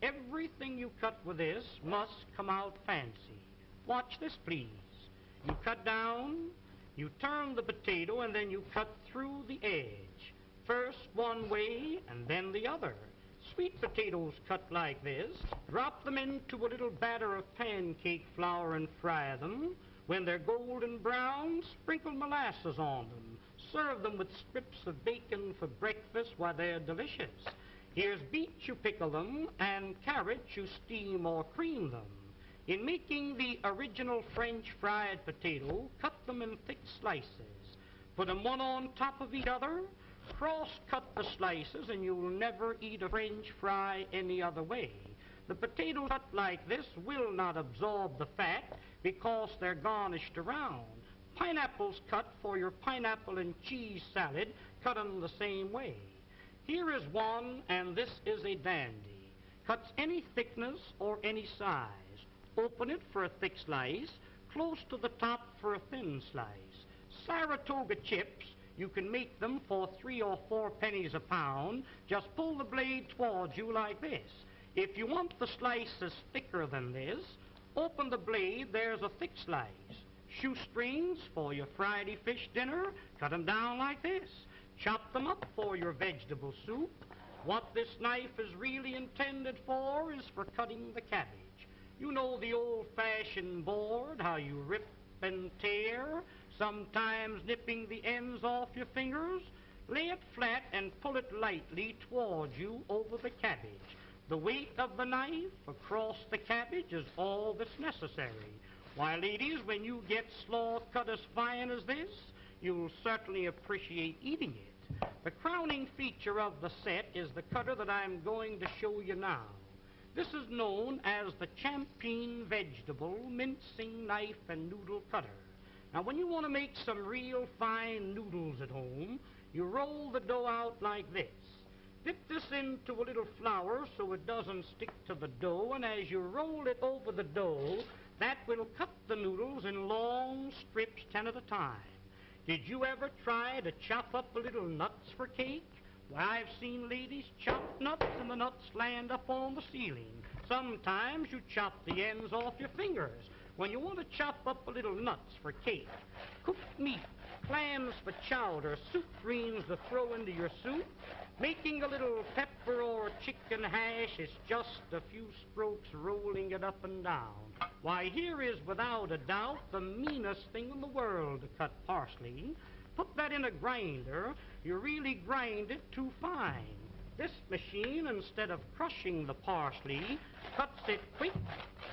everything you cut with this must come out fancy. Watch this, please. You cut down, you turn the potato, and then you cut through the edge. First one way and then the other. Sweet potatoes cut like this. Drop them into a little batter of pancake flour and fry them. When they're golden brown, sprinkle molasses on them. Serve them with strips of bacon for breakfast. Why, they're delicious. Here's beets, you pickle them, and carrots, you steam or cream them. In making the original French fried potato, cut them in thick slices. Put them one on top of each other. Cross-cut the slices, and you'll never eat a French fry any other way. The potatoes cut like this will not absorb the fat because they're garnished around. Pineapples cut for your pineapple and cheese salad, cut them the same way. Here is one, and this is a dandy. Cuts any thickness or any size. Open it for a thick slice, close to the top for a thin slice. Saratoga chips, you can make them for 3 or 4 pennies a pound. Just pull the blade towards you like this. If you want the slices thicker than this, open the blade, there's a thick slice. Shoestrings for your Friday fish dinner, cut them down like this. Chop them up for your vegetable soup. What this knife is really intended for is for cutting the cabbage. You know the old-fashioned board, how you rip and tear, sometimes nipping the ends off your fingers. Lay it flat and pull it lightly towards you over the cabbage. The weight of the knife across the cabbage is all that's necessary. Why, ladies, when you get slaw cut as fine as this, you'll certainly appreciate eating it. The crowning feature of the set is the cutter that I'm going to show you now. This is known as the Champeen Vegetable Mincing Knife and Noodle Cutter. Now, when you want to make some real fine noodles at home, you roll the dough out like this. Dip this into a little flour so it doesn't stick to the dough, and as you roll it over the dough, that will cut the noodles in long strips, 10 at a time. Did you ever try to chop up a little nuts for cake? Why, I've seen ladies chop nuts and the nuts land up on the ceiling. Sometimes you chop the ends off your fingers. When you want to chop up a little nuts for cake, cooked meat, clams for chowder, soup greens to throw into your soup, making a little pepper or chicken hash is just a few strokes rolling it up and down. Why, here is without a doubt the meanest thing in the world to cut parsley. Put that in a grinder, you really grind it too fine. This machine, instead of crushing the parsley, cuts it quick,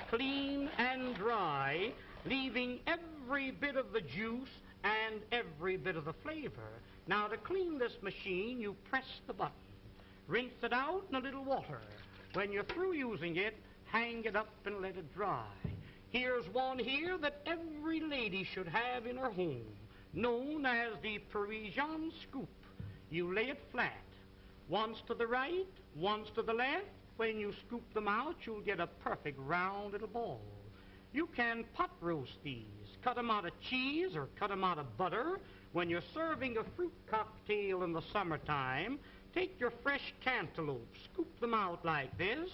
clean, and dry, leaving every bit of the juice and every bit of the flavor. Now, to clean this machine, you press the button. Rinse it out in a little water. When you're through using it, hang it up and let it dry. Here's one here that every lady should have in her home, known as the Parisian scoop. You lay it flat, once to the right, once to the left. When you scoop them out, you'll get a perfect round little ball. You can pot roast these, cut them out of cheese or cut them out of butter. When you're serving a fruit cocktail in the summertime, take your fresh cantaloupe, scoop them out like this,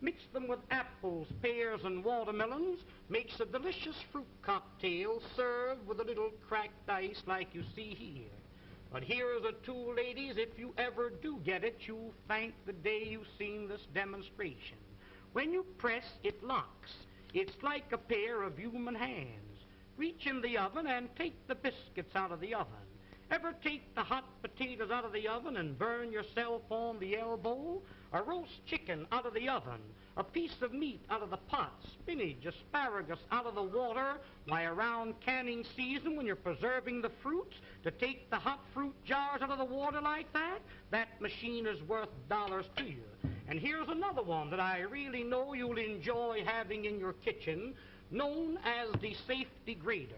mix them with apples, pears, and watermelons, makes a delicious fruit cocktail served with a little cracked ice like you see here. But here is a tool, ladies, if you ever do get it, you'll thank the day you've seen this demonstration. When you press, it locks. It's like a pair of human hands. Reach in the oven and take the biscuits out of the oven. Ever take the hot potatoes out of the oven and burn yourself on the elbow? A roast chicken out of the oven, a piece of meat out of the pot, spinach, asparagus out of the water. Why, around canning season, when you're preserving the fruits, to take the hot fruit jars out of the water like that, that machine is worth dollars to you. And here's another one that I really know you'll enjoy having in your kitchen, known as the safety grater.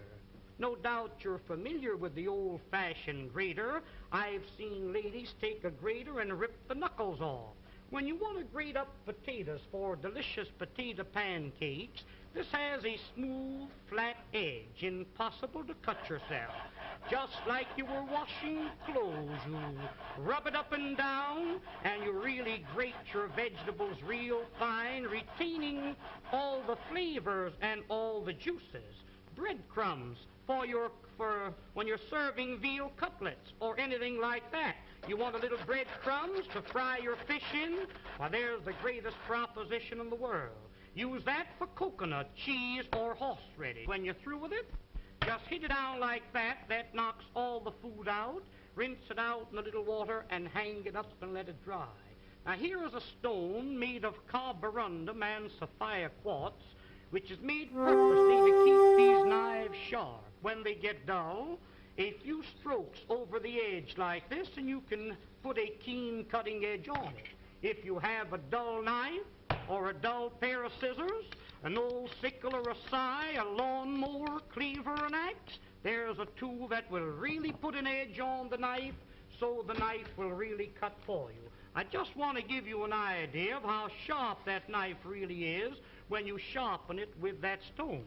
No doubt you're familiar with the old-fashioned grater. I've seen ladies take a grater and rip the knuckles off. When you want to grate up potatoes for delicious potato pancakes, this has a smooth, flat edge, impossible to cut yourself. Just like you were washing clothes, you rub it up and down, and you really grate your vegetables real fine. retaining all the flavors and all the juices. Breadcrumbs for when you're serving veal cutlets or anything like that. You want a little breadcrumbs to fry your fish in? Why, there's the greatest proposition in the world. Use that for coconut, cheese, or horseradish. When you're through with it, just hit it down like that. That knocks all the food out. Rinse it out in a little water and hang it up and let it dry. Now, here is a stone made of carborundum and sapphire quartz, which is made purposely to keep these knives sharp. When they get dull, a few strokes over the edge like this, and you can put a keen cutting edge on it. If you have a dull knife or a dull pair of scissors, an old sickle or a scythe, a lawnmower, cleaver, an axe, there's a tool that will really put an edge on the knife so the knife will really cut for you. I just want to give you an idea of how sharp that knife really is when you sharpen it with that stone.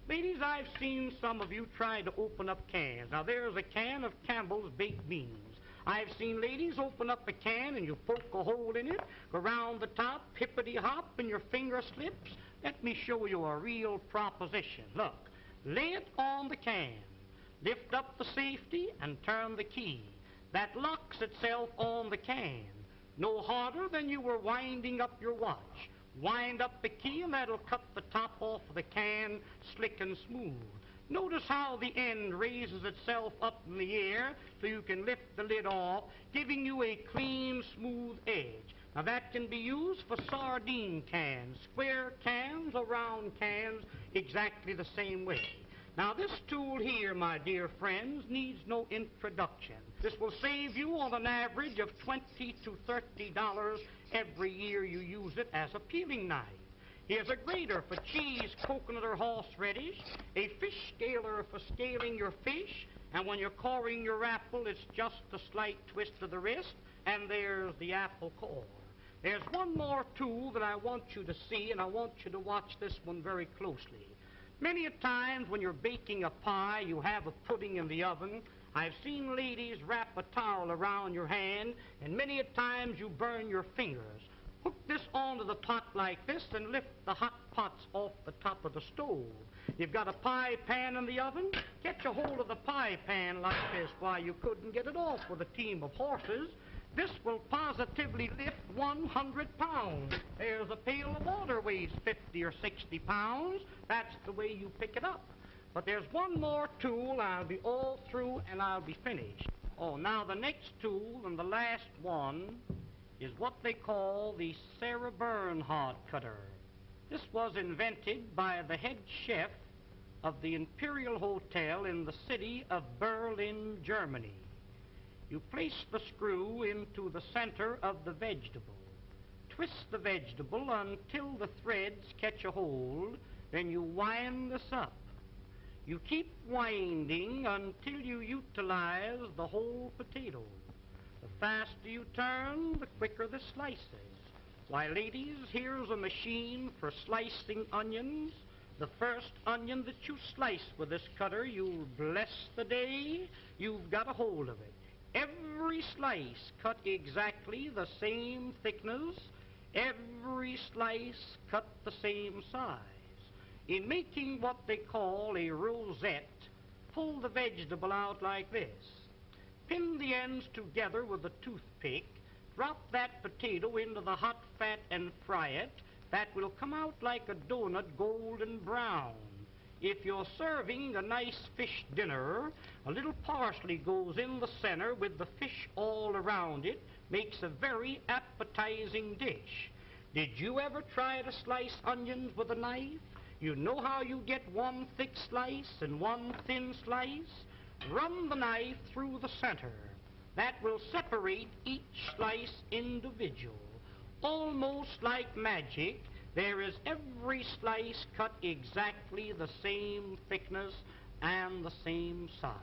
Ladies, I've seen some of you try to open up cans. Now, there's a can of Campbell's baked beans. I've seen ladies open up a can and you poke a hole in it, go round the top, hippity-hop, and your finger slips. Let me show you a real proposition. Look, lay it on the can, lift up the safety, and turn the key. That locks itself on the can. No harder than you were winding up your watch. Wind up the key and that'll cut the top off of the can slick and smooth. Notice how the end raises itself up in the air so you can lift the lid off, giving you a clean, smooth edge. Now that can be used for sardine cans, square cans or round cans, exactly the same way. Now this tool here, my dear friends, needs no introduction. This will save you on an average of $20 to $30 every year you use it as a peeling knife. Here's a grater for cheese, coconut, or horseradish, a fish scaler for scaling your fish, and when you're coring your apple, it's just a slight twist of the wrist, and there's the apple core. There's one more tool that I want you to see, and I want you to watch this one very closely. Many a times when you're baking a pie, you have a pudding in the oven. I've seen ladies wrap a towel around your hand, and many a times you burn your fingers. Hook this onto the pot like this and lift the hot pots off the top of the stove. You've got a pie pan in the oven, catch a hold of the pie pan like this. Why, you couldn't get it off with a team of horses. This will positively lift 100 pounds. There's a pail of water weighs 50 or 60 pounds. That's the way you pick it up. But there's one more tool. I'll be all through and I'll be finished. Oh, now the next tool and the last one is what they call the Sarah Bernhardt cutter. This was invented by the head chef of the Imperial Hotel in the city of Berlin, Germany. You place the screw into the center of the vegetable. Twist the vegetable until the threads catch a hold, then you wind this up. You keep winding until you utilize the whole potato. The faster you turn, the quicker the slices. Why, ladies, here's a machine for slicing onions. The first onion that you slice with this cutter, you'll bless the day you've got a hold of it. Every slice cut exactly the same thickness. Every slice cut the same size. In making what they call a rosette, pull the vegetable out like this. Pin the ends together with a toothpick. Drop that potato into the hot fat and fry it. That will come out like a donut, golden brown. If you're serving a nice fish dinner, a little parsley goes in the center with the fish all around it. Makes a very appetizing dish. Did you ever try to slice onions with a knife? You know how you get one thick slice and one thin slice? Run the knife through the center. That will separate each slice individual. Almost like magic, there is every slice cut exactly the same thickness and the same size.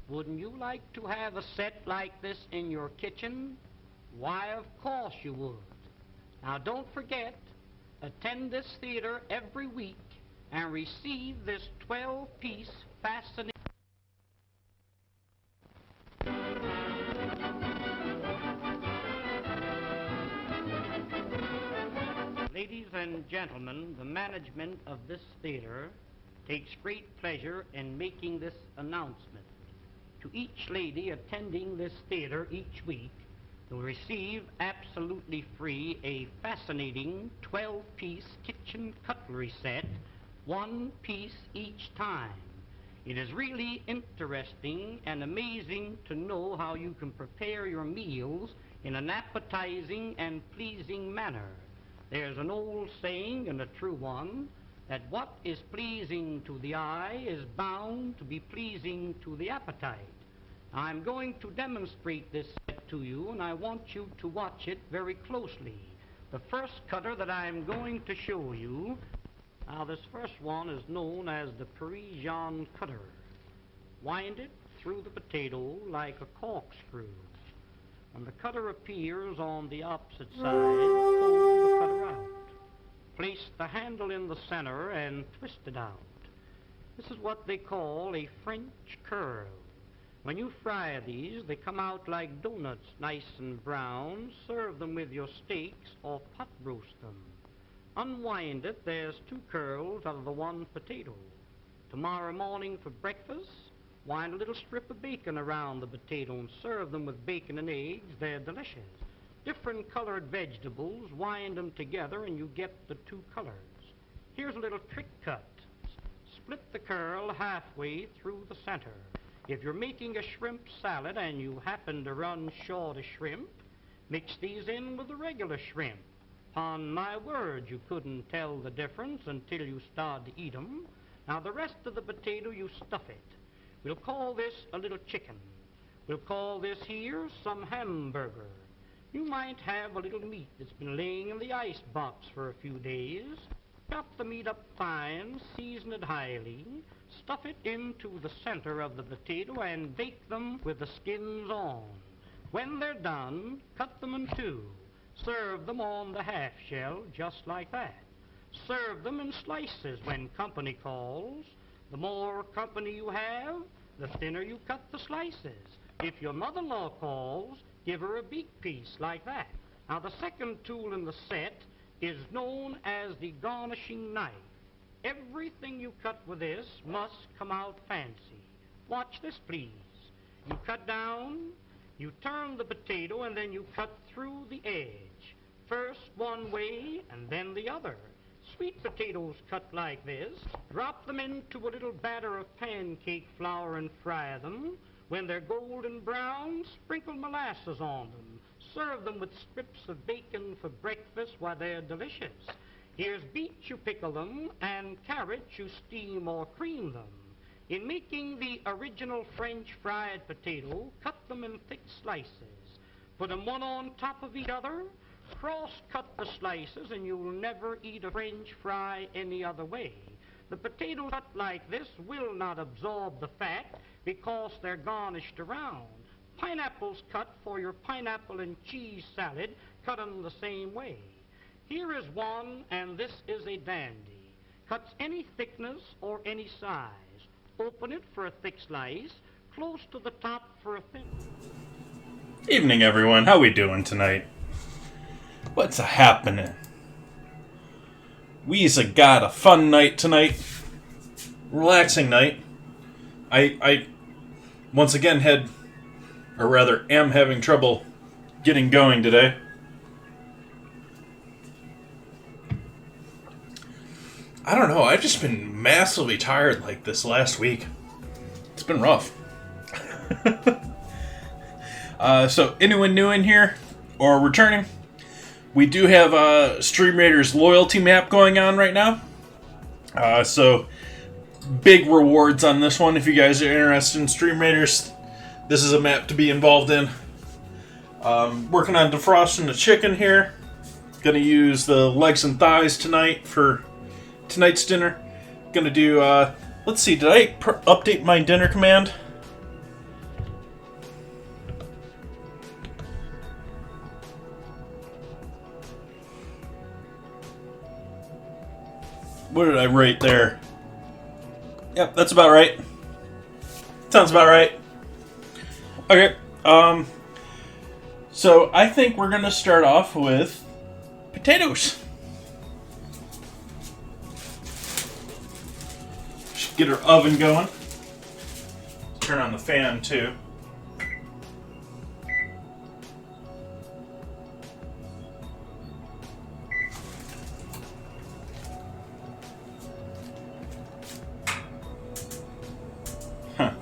Wouldn't you like to have a set like this in your kitchen? Why, of course you would. Now don't forget, attend this theater every week and receive this 12-piece fascinating... Ladies, and gentlemen, the management of this theater takes great pleasure in making this announcement. To each lady attending this theater each week, will receive absolutely free a fascinating 12-piece kitchen cutlery set, one piece each time. It is really interesting and amazing to know how you can prepare your meals in an appetizing and pleasing manner. There's an old saying, and a true one, that what is pleasing to the eye is bound to be pleasing to the appetite. I'm going to demonstrate this set to you, and I want you to watch it very closely. The first cutter that I'm going to show you, now this first one is known as the Parisian cutter. Wind it through the potato like a corkscrew. When the cutter appears on the opposite side, pull the cutter out. Place the handle in the center and twist it out. This is what they call a French curl. When you fry these, they come out like donuts, nice and brown. Serve them with your steaks or pot roast them. Unwind it, there's two curls out of the one potato. Tomorrow morning for breakfast, wind a little strip of bacon around the potato and serve them with bacon and eggs. They're delicious. Different colored vegetables, wind them together and you get the two colors. Here's a little trick cut. Split the curl halfway through the center. If you're making a shrimp salad and you happen to run short of shrimp, mix these in with the regular shrimp. Upon my word, you couldn't tell the difference until you start to eat 'em. Now the rest of the potato, you stuff it. We'll call this a little chicken. We'll call this here some hamburger. You might have a little meat that's been laying in the ice box for a few days. Chop the meat up fine, season it highly, stuff it into the center of the potato and bake them with the skins on. When they're done, cut them in two. Serve them on the half shell just like that. Serve them in slices when company calls. The more company you have, the thinner you cut the slices. If your mother-in-law calls, give her a big piece like that. Now the second tool in the set is known as the garnishing knife. Everything you cut with this must come out fancy. Watch this, please. You cut down, you turn the potato, and then you cut through the edge. First one way, and then the other. Sweet potatoes cut like this. Drop them into a little batter of pancake flour and fry them. When they're golden brown, sprinkle molasses on them. Serve them with strips of bacon for breakfast while they're delicious. Here's beets, you pickle them, and carrots, you steam or cream them. In making the original French fried potato, cut them in thick slices. Put them one on top of each other. Cross-cut the slices, and you'll never eat a French fry any other way. The potatoes cut like this will not absorb the fat because they're garnished around. Pineapples cut for your pineapple and cheese salad, cut them the same way. Here is one, and this is a dandy. Cuts any thickness or any size. Open it for a thick slice, close to the top for a thin. Evening, everyone. How we doing tonight? What's a happening? We's got a fun night tonight. Relaxing night. I once again am having trouble getting going today. I don't know, I've just been massively tired like this last week. It's been rough. So anyone new in here or returning, we do have a Stream Raiders loyalty map going on right now. So big rewards on this one if you guys are interested in Stream Raiders. This is a map to be involved in. Working on defrosting the chicken here. Gonna use the legs and thighs tonight for tonight's dinner. Gonna do, let's see, did I update my dinner command? What did I write there? Yep, that's about right. Sounds about right. Okay, so I think we're gonna start off with potatoes. Get our oven going. Turn on the fan too. Huh.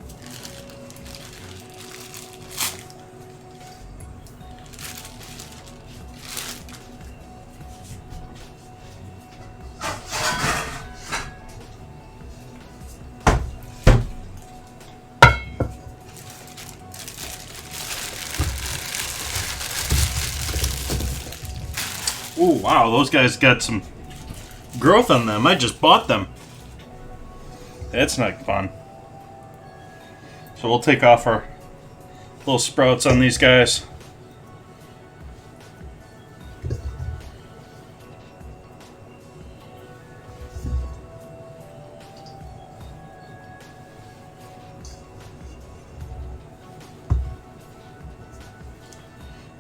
Ooh, wow, those guys got some growth on them. I just bought them. That's not fun. So we'll take off our little sprouts on these guys.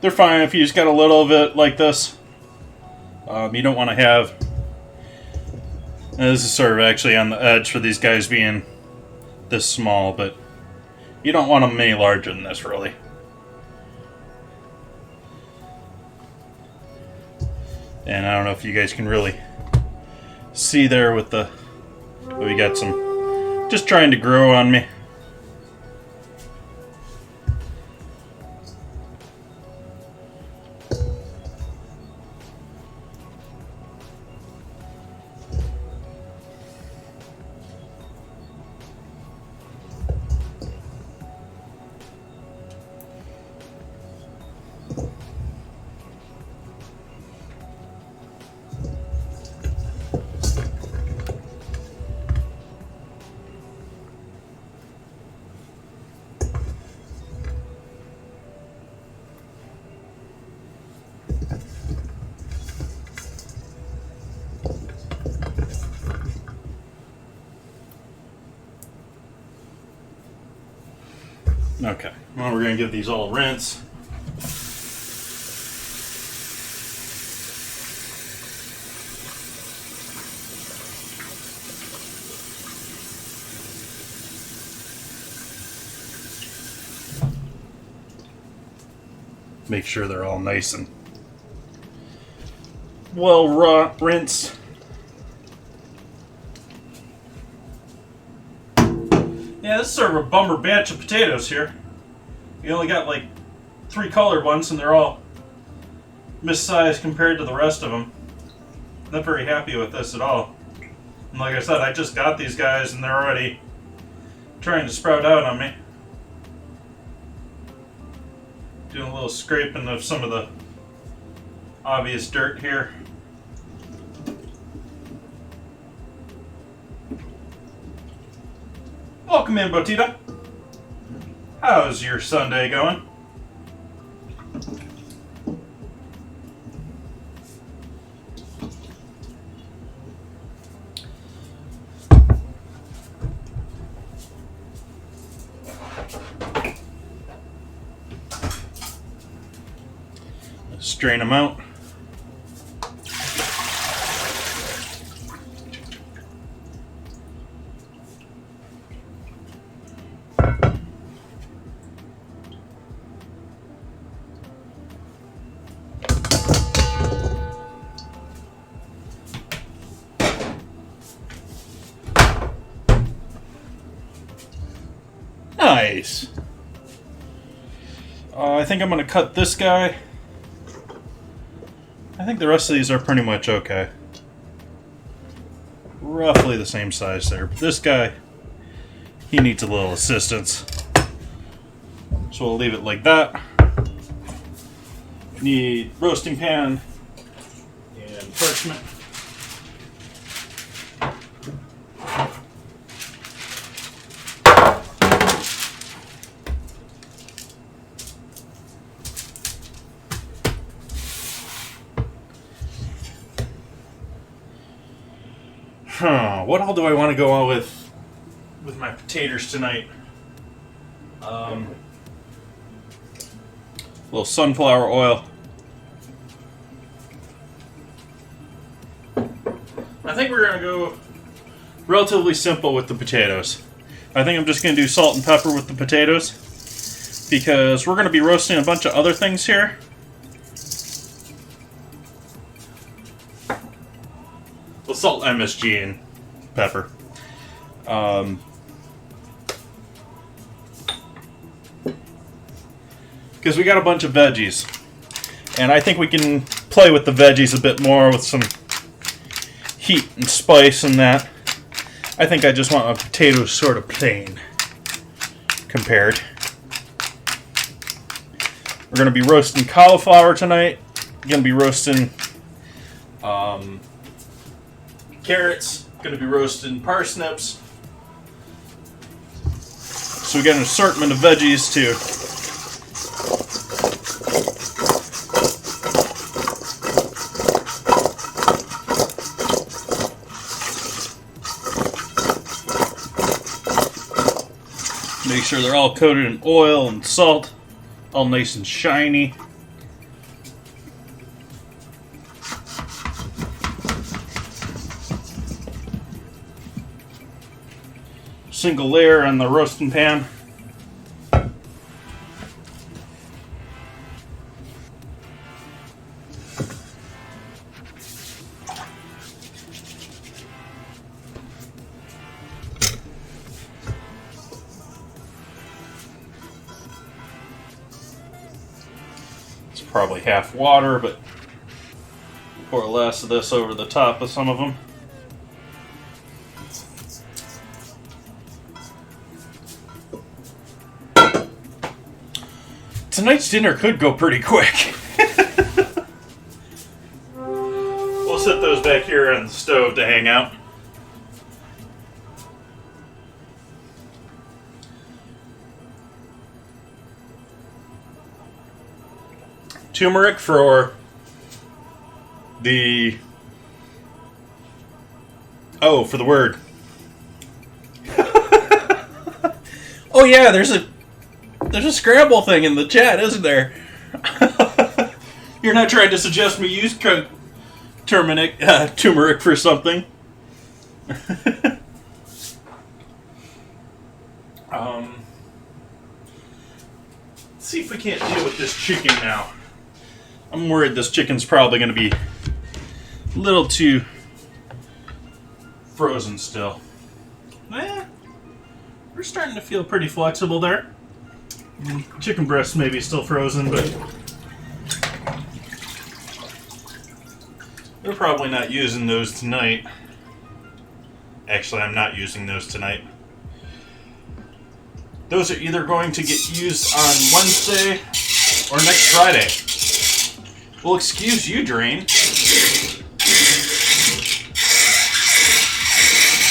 They're fine if you just got a little of it like this. You don't want to have... This is sort of actually on the edge for these guys being this small, but you don't want them any larger than this, really. And I don't know if you guys can really see there with the... We got some just trying to grow on me. Okay, well, we're going to give these all a rinse. Make sure they're all nice and well rinsed. Yeah, this is sort of a bummer batch of potatoes here. We only got like 3 colored ones, and they're all missized compared to the rest of them. Not very happy with this at all. And like I said, I just got these guys, and they're already trying to sprout out on me. Doing a little scraping of some of the obvious dirt here. Welcome in, Botita. How's your Sunday going? Strain them out. Nice. I think I'm going to cut this guy. I think the rest of these are pretty much okay. Roughly the same size there. But this guy, he needs a little assistance. So we'll leave it like that. Need roasting pan and parchment. What all do I want to go on with my potatoes tonight? A little sunflower oil. I think we're gonna go relatively simple with the potatoes. I think I'm just going to do salt and pepper with the potatoes because we're going to be roasting a bunch of other things here. Well, salt, MSG, and pepper. Because we got a bunch of veggies. And I think we can play with the veggies a bit more with some heat and spice and that. I think I just want my potatoes sort of plain compared. We're going to be roasting cauliflower tonight. We're going to be roasting carrots. Going to be roasting parsnips. So we got an assortment of veggies too. Make sure they're all coated in oil and salt, all nice and shiny. Single layer on the roasting pan. Probably half water, but pour less of this over the top of some of them. Tonight's dinner could go pretty quick. We'll set those back here on the stove to hang out. Turmeric for the... Oh, for the word. Oh yeah, there's a Scrabble thing in the chat, isn't there? You're not trying to suggest me use turmeric for something? Let's see if we can't deal with this chicken now. I'm worried this chicken's probably going to be a little too frozen still. We're starting to feel pretty flexible there. Chicken breasts may be still frozen, but we're probably not using those tonight. Actually, I'm not using those tonight. Those are either going to get used on Wednesday or next Friday. Well, excuse you, Drain.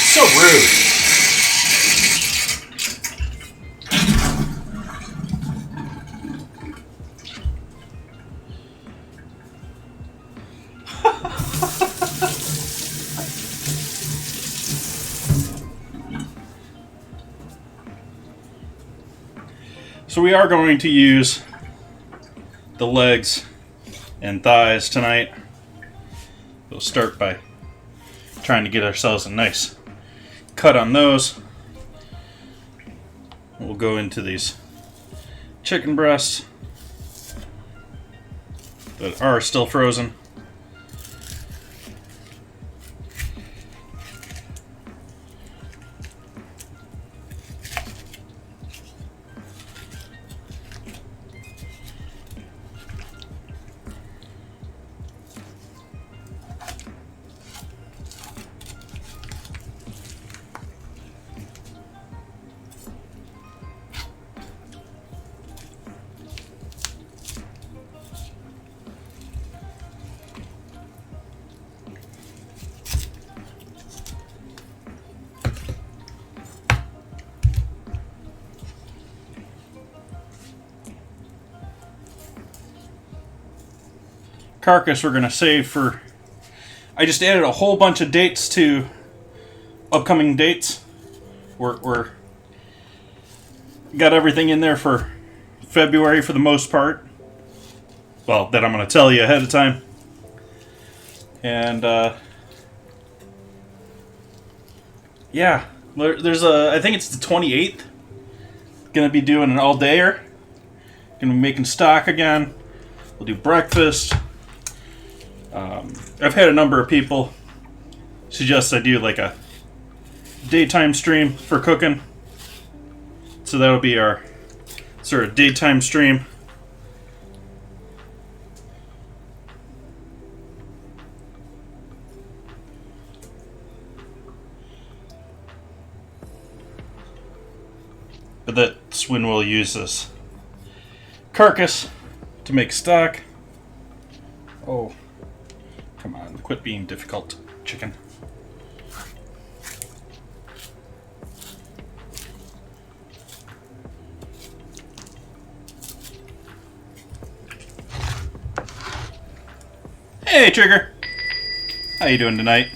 So rude. So we are going to use the legs and thighs tonight. We'll start by trying to get ourselves a nice cut on those. We'll go into these chicken breasts that are still frozen. Carcass we're going to save for... I just added a whole bunch of dates to upcoming dates. We're got everything in there for February for the most part. Well, that I'm going to tell you ahead of time. And Yeah, there's I think it's the 28th. Gonna be doing an all-dayer. Gonna be making stock again. We'll do breakfast. I've had a number of people suggest I do like a daytime stream for cooking. So that'll be our sort of daytime stream. But that's when we'll use this carcass to make stock. Oh, come on, quit being difficult, chicken. Hey, Trigger. How you doing tonight?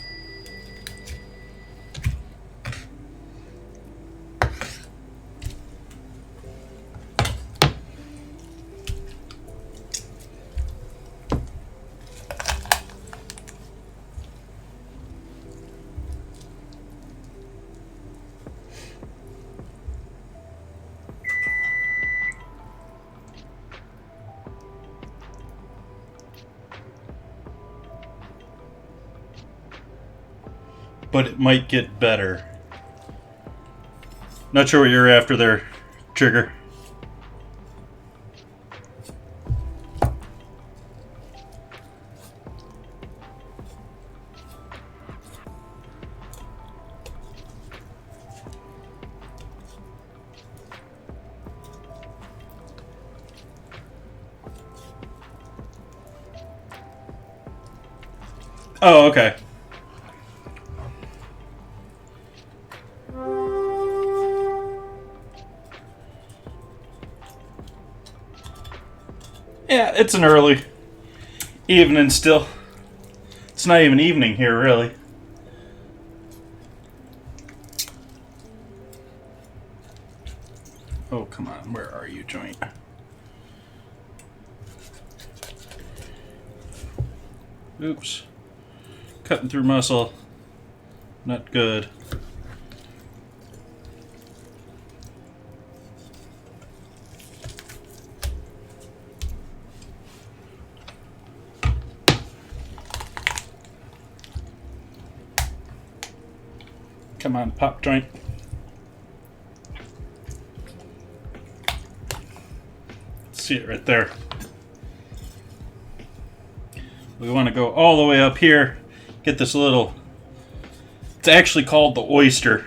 But it might get better. Not sure what you're after there, Trigger. Oh, okay. Yeah, it's an early evening still. It's not even evening here, really. Oh, come on. Where are you, joint? Oops. Cutting through muscle. Not good. Come on, pop joint. See it right there. We want to go all the way up here. Get this little... It's actually called the oyster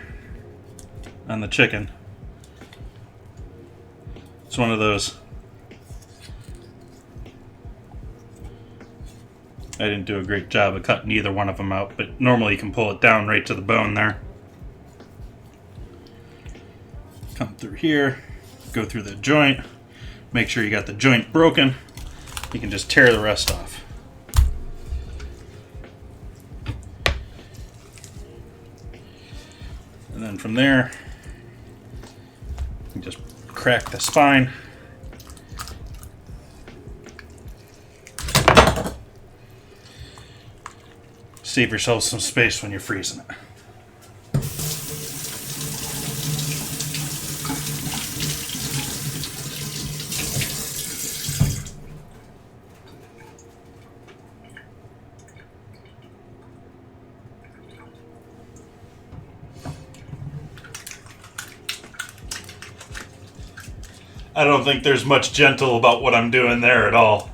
on the chicken. It's one of those. I didn't do a great job of cutting either one of them out, but normally you can pull it down right to the bone there. Come through here, go through the joint, make sure you got the joint broken. You can just tear the rest off. And then from there, you can just crack the spine. Save yourself some space when you're freezing it. I don't think there's much gentle about what I'm doing there at all.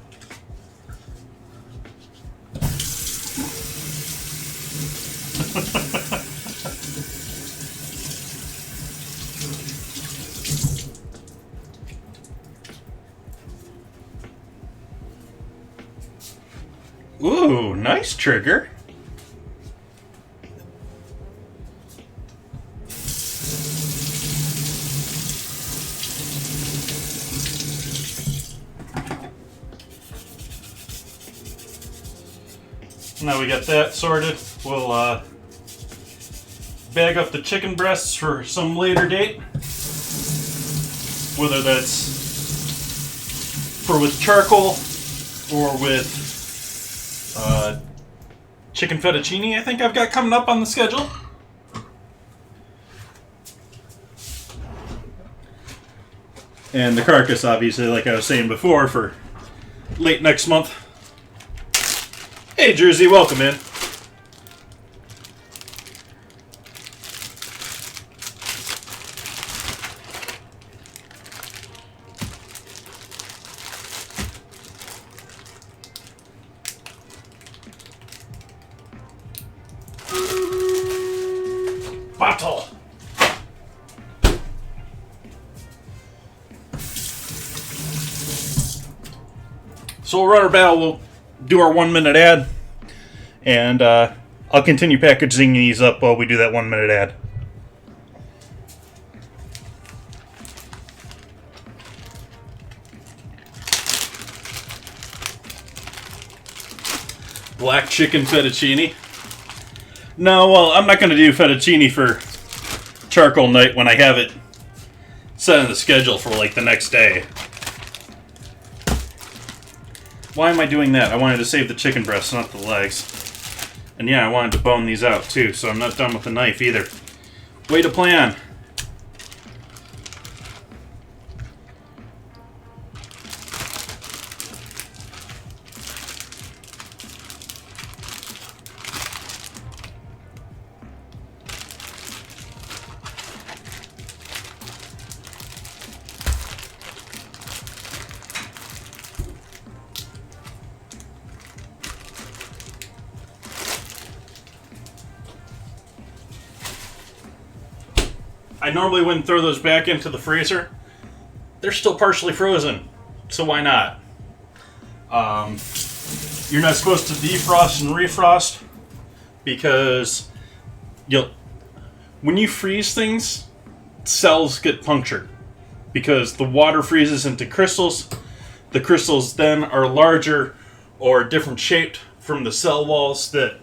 Ooh, nice trigger. Now we got that sorted. We'll bag up the chicken breasts for some later date. Whether that's for with charcoal or with chicken fettuccine, I think I've got coming up on the schedule. And the carcass, obviously, like I was saying before, for late next month. Hey, Jersey, welcome in. Bottle. So we'll run our battle. We'll do our 1 minute ad, and I'll continue packaging these up while we do that 1 minute ad. Black chicken fettuccine. No, well, I'm not going to do fettuccine for charcoal night when I have it set in the schedule for like the next day. Why am I doing that? I wanted to save the chicken breasts, not the legs. And yeah, I wanted to bone these out too, so I'm not done with the knife either. Way to plan. I normally wouldn't throw those back into the freezer. They're still partially frozen, so why not? You're not supposed to defrost and refrost because when you freeze things, cells get punctured because the water freezes into crystals. The crystals then are larger or different shaped from the cell walls that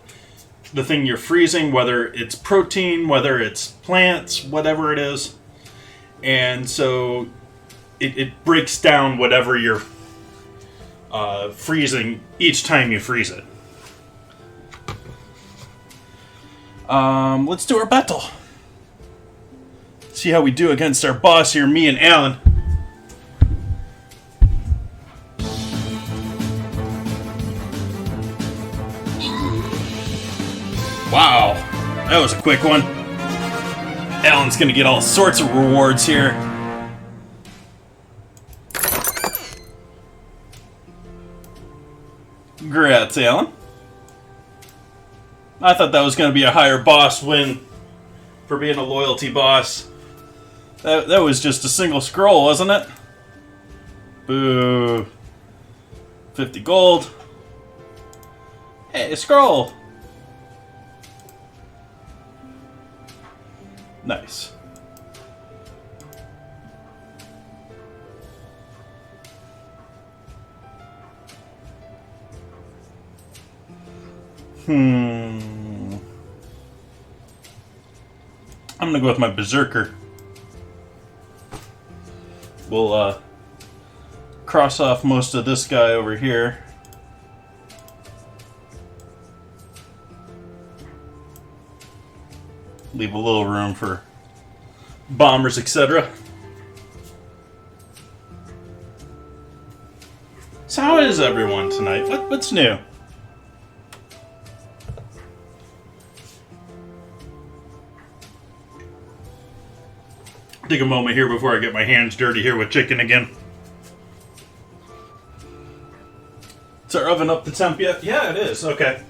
the thing you're freezing, whether it's protein, whether it's plants, whatever it is. And so it breaks down whatever you're freezing each time you freeze it. Let's do our battle. See how we do against our boss here, me and Alan. Wow, that was a quick one. Alan's gonna get all sorts of rewards here. Congrats, Alan. I thought that was gonna be a higher boss win for being a loyalty boss. That was just a single scroll, wasn't it? Boo. 50 gold. Hey, scroll. Nice. I'm gonna go with my Berserker. We'll cross off most of this guy over here. Leave a little room for bombers, etc. So how is everyone tonight? What's new? Take a moment here before I get my hands dirty here with chicken again. Is our oven up to temp yet? Yeah, it is. Okay.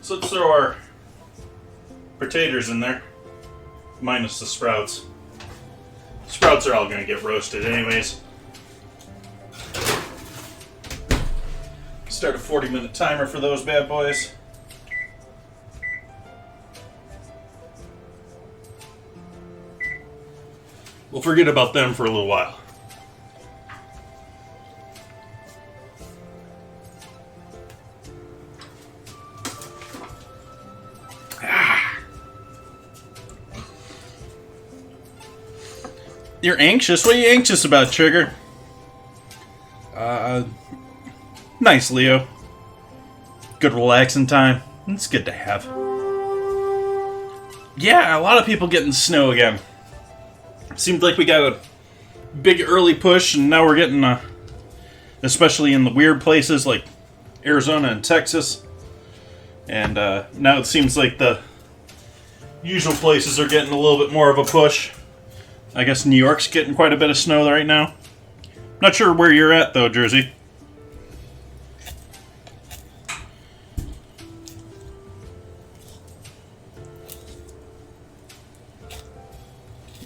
So let's throw our potatoes in there, minus the sprouts. Sprouts are all going to get roasted anyways. Start a 40-minute timer for those bad boys. We'll forget about them for a little while. You're anxious? What are you anxious about, Trigger? Nice, Leo. Good relaxing time. It's good to have. Yeah, a lot of people getting snow again. Seemed like we got big early push, and now we're getting, especially in the weird places like Arizona and Texas. And now it seems like the usual places are getting a little bit more of a push. I guess New York's getting quite a bit of snow right now. Not sure where you're at, though, Jersey.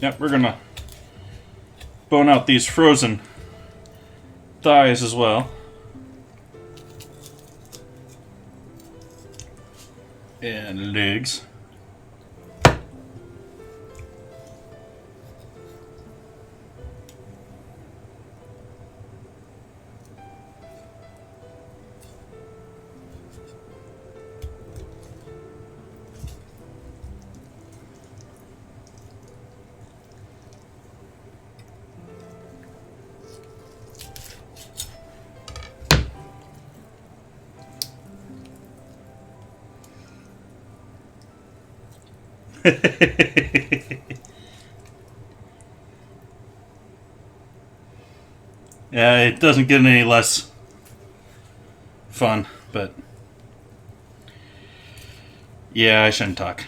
Yep, we're gonna bone out these frozen thighs as well. And legs. Yeah, it doesn't get any less fun, but yeah, I shouldn't talk.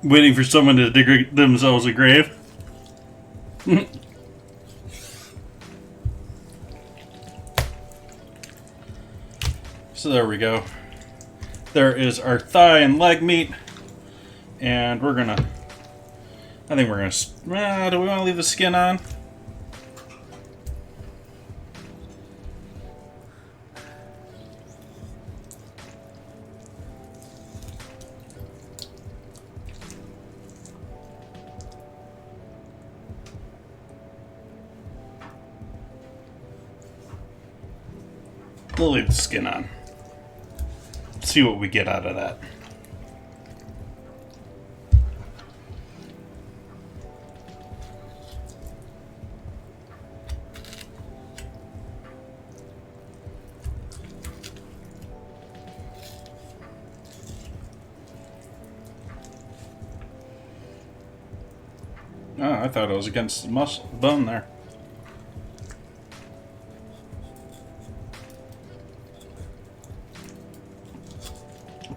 Waiting for someone to dig themselves a grave. So there we go. There is our thigh and leg meat. And we're gonna... I think we're gonna... do we want to leave the skin on? We'll leave the skin on. See what we get out of that. Oh, I thought it was against the muscle bone there.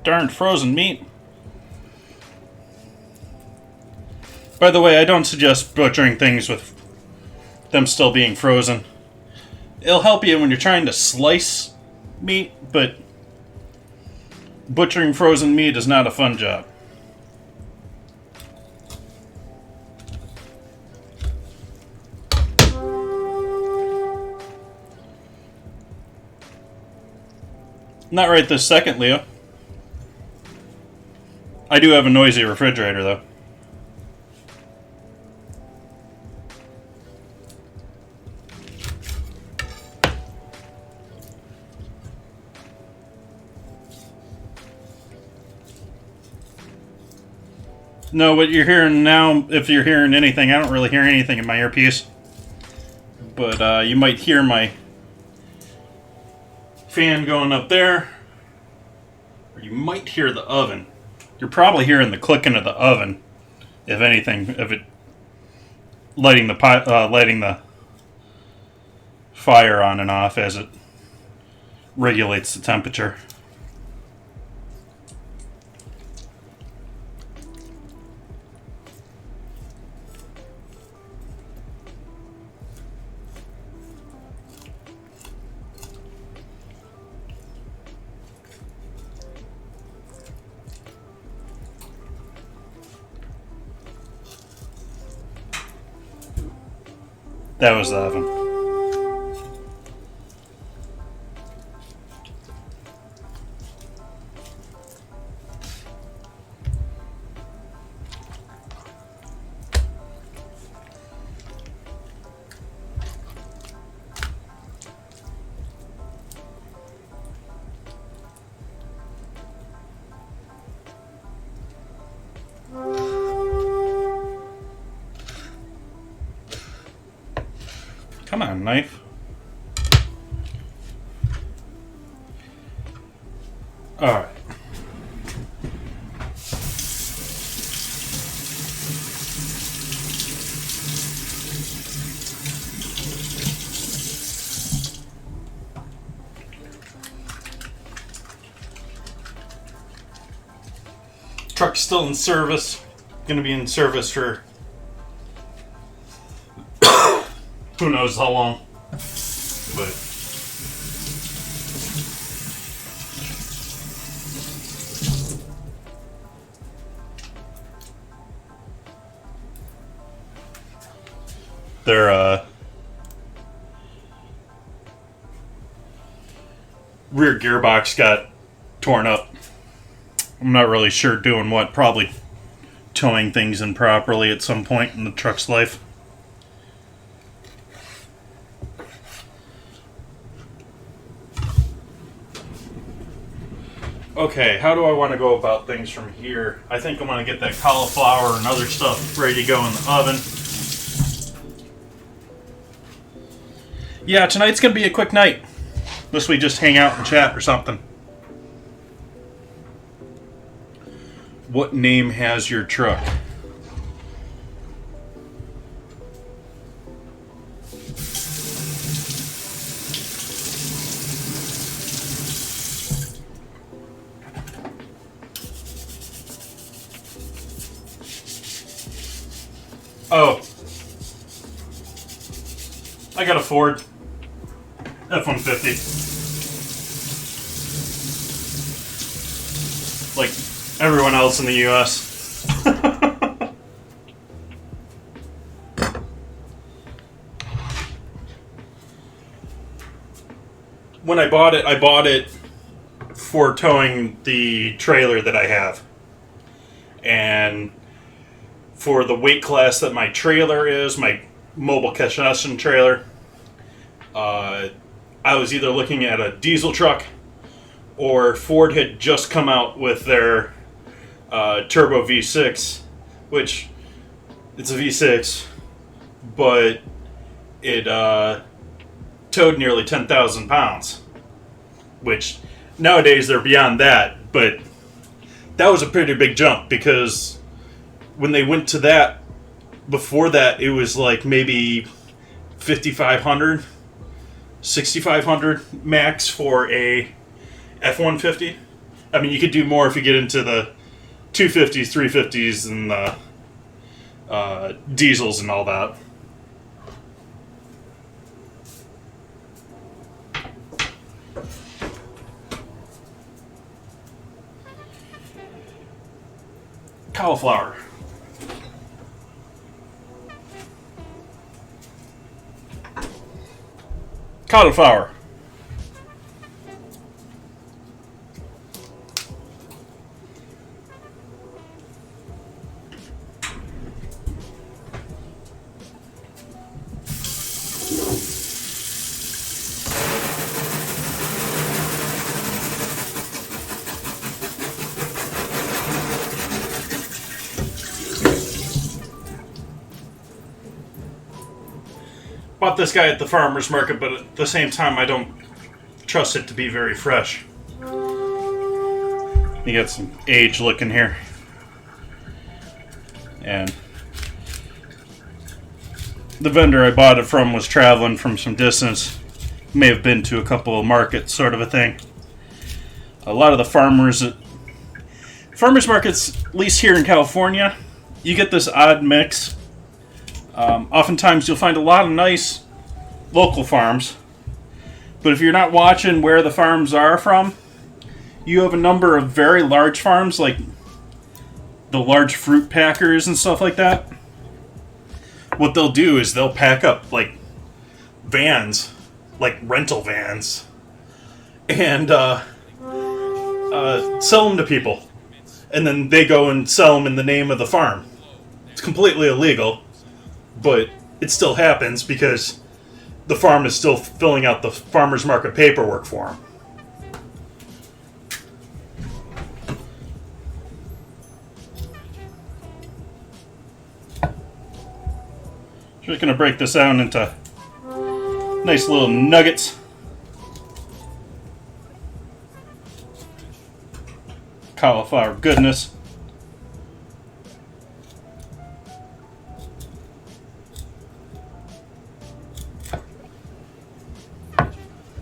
Darn frozen meat. By the way, I don't suggest butchering things with them still being frozen. It'll help you when you're trying to slice meat, but butchering frozen meat is not a fun job. Not right this second, Leo. I do have a noisy refrigerator, though. No, what you're hearing now, if you're hearing anything, I don't really hear anything in my earpiece. But you might hear my fan going up there. Or you might hear the oven. You're probably hearing the clicking of the oven, if anything, of it lighting the fire on and off as it regulates the temperature. That was the oven. Come on, knife. Alright. Truck's still in service. Gonna be in service for who knows how long. But their rear gearbox got torn up. I'm not really sure doing what. Probably towing things improperly at some point in the truck's life. Okay, how do I want to go about things from here? I think I'm going to get that cauliflower and other stuff ready to go in the oven. Yeah, tonight's going to be a quick night. Unless we just hang out and chat or something. What name has your truck? Oh. I got a Ford F-150. Like everyone else in the U.S. When I bought it for towing the trailer that I have. And for the weight class that my trailer is, my mobile concession trailer, I was either looking at a diesel truck, or Ford had just come out with their turbo V6, which it's a V6, but it towed nearly 10,000 pounds, which nowadays they're beyond that, but that was a pretty big jump because when they went to that, before that, it was like maybe 5,500, 6,500 max for a F-150. I mean, you could do more if you get into the 250s, 350s, and the diesels and all that. Cauliflower. Cauliflower. Bought this guy at the farmer's market, but at the same time, I don't trust it to be very fresh. You got some age looking here. And the vendor I bought it from was traveling from some distance. May have been to a couple of markets, sort of a thing. A lot of the farmers markets, at least here in California, you get this odd mix. Oftentimes you'll find a lot of nice local farms, but if you're not watching where the farms are from, you have a number of very large farms, like the large fruit packers and stuff like that. What they'll do is they'll pack up like vans, like rental vans, and sell them to people. And then they go and sell them in the name of the farm. It's completely illegal, but it still happens because the farm is still filling out the farmer's market paperwork for them. Just going to break this down into nice little nuggets. Cauliflower goodness.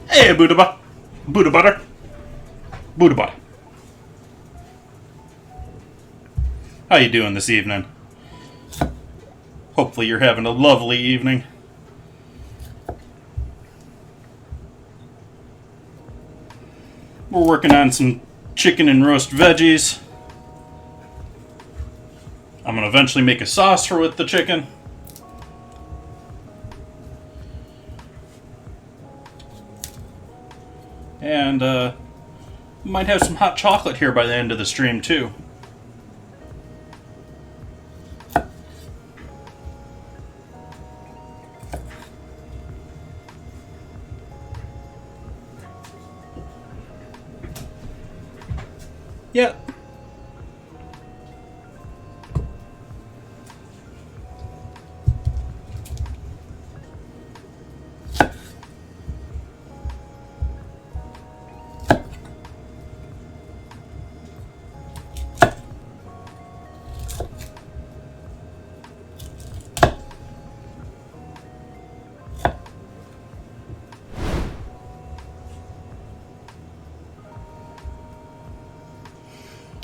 Hey, Buddha butter. Buddha butter. How you doing this evening? Hopefully you're having a lovely evening. We're working on some chicken and roast veggies. I'm going to eventually make a sauce for with the chicken. And might have some hot chocolate here by the end of the stream too. Yeah.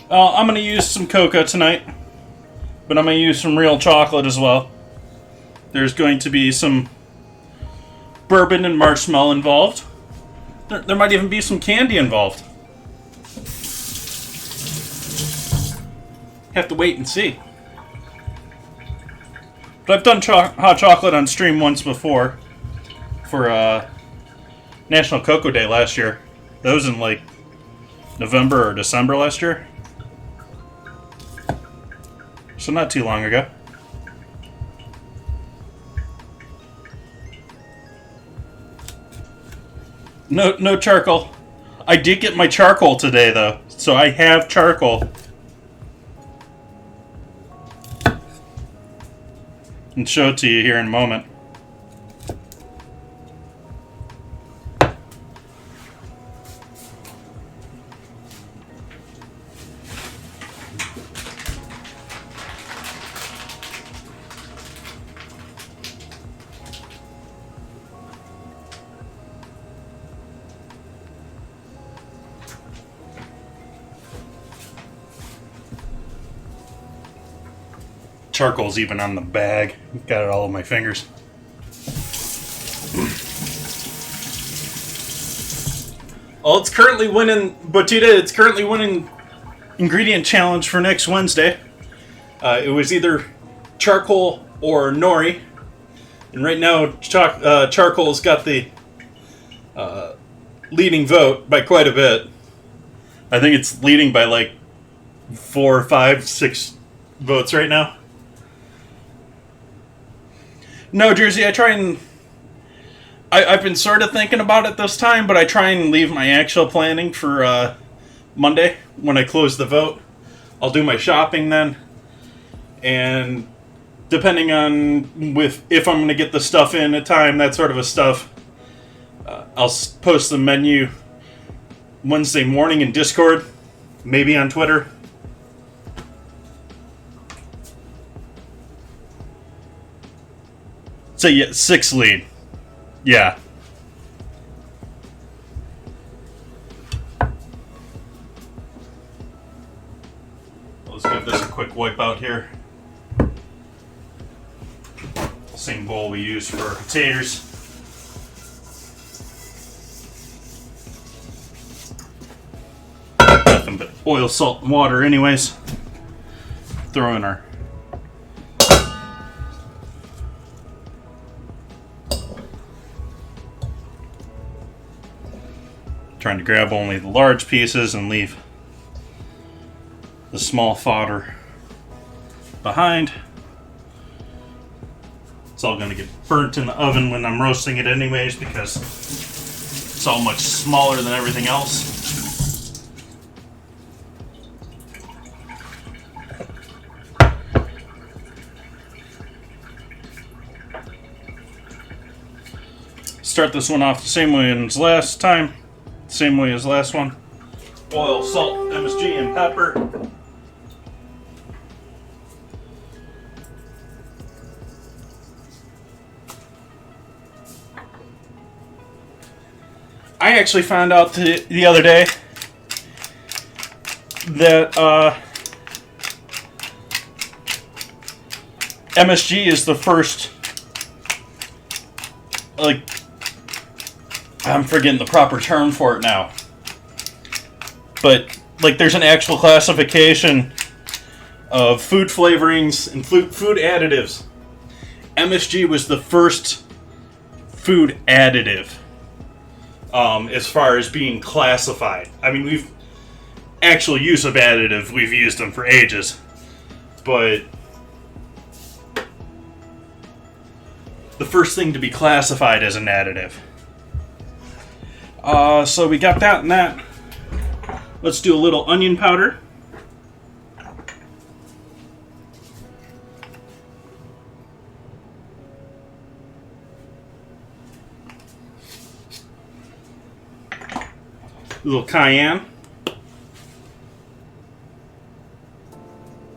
I'm going to use some cocoa tonight, but I'm going to use some real chocolate as well. There's going to be some bourbon and marshmallow involved. There might even be some candy involved. Have to wait and see. But I've done hot chocolate on stream once before for National Cocoa Day last year. That was in like November or December last year. So not too long ago. No charcoal. I did get my charcoal today though, so I have charcoal. And show it to you here in a moment. Charcoal's even on the bag. Got it all over my fingers. Well, it's currently winning, Botita, it's currently winning ingredient challenge for next Wednesday. It was either charcoal or nori. And right now, charcoal's got the leading vote by quite a bit. I think it's leading by like 4, 5, 6 votes right now. No, Jersey, I try and... I've been sort of thinking about it this time, but I try and leave my actual planning for Monday when I close the vote. I'll do my shopping then. And depending on if I'm going to get the stuff in at time, that sort of a stuff, I'll post the menu Wednesday morning in Discord, maybe on Twitter. So yeah, 6 lead. Yeah. Let's give this a quick wipe out here. Same bowl we use for potatoes. Nothing but oil, salt, and water anyways. Throw in our trying to grab only the large pieces and leave the small fodder behind. It's all going to get burnt in the oven when I'm roasting it anyways, because it's all much smaller than everything else. Start this one off the same way as last time. Same way as last one. Oil, salt, MSG, and pepper. I actually found out the other day that MSG is the first, like, I'm forgetting the proper term for it now, but like there's an actual classification of food flavorings and food additives. MSG was the first food additive as far as being classified. I mean, we've actual use of additive, we've used them for ages, but the first thing to be classified as an additive. So we got that and that. Let's do a little onion powder. A little cayenne.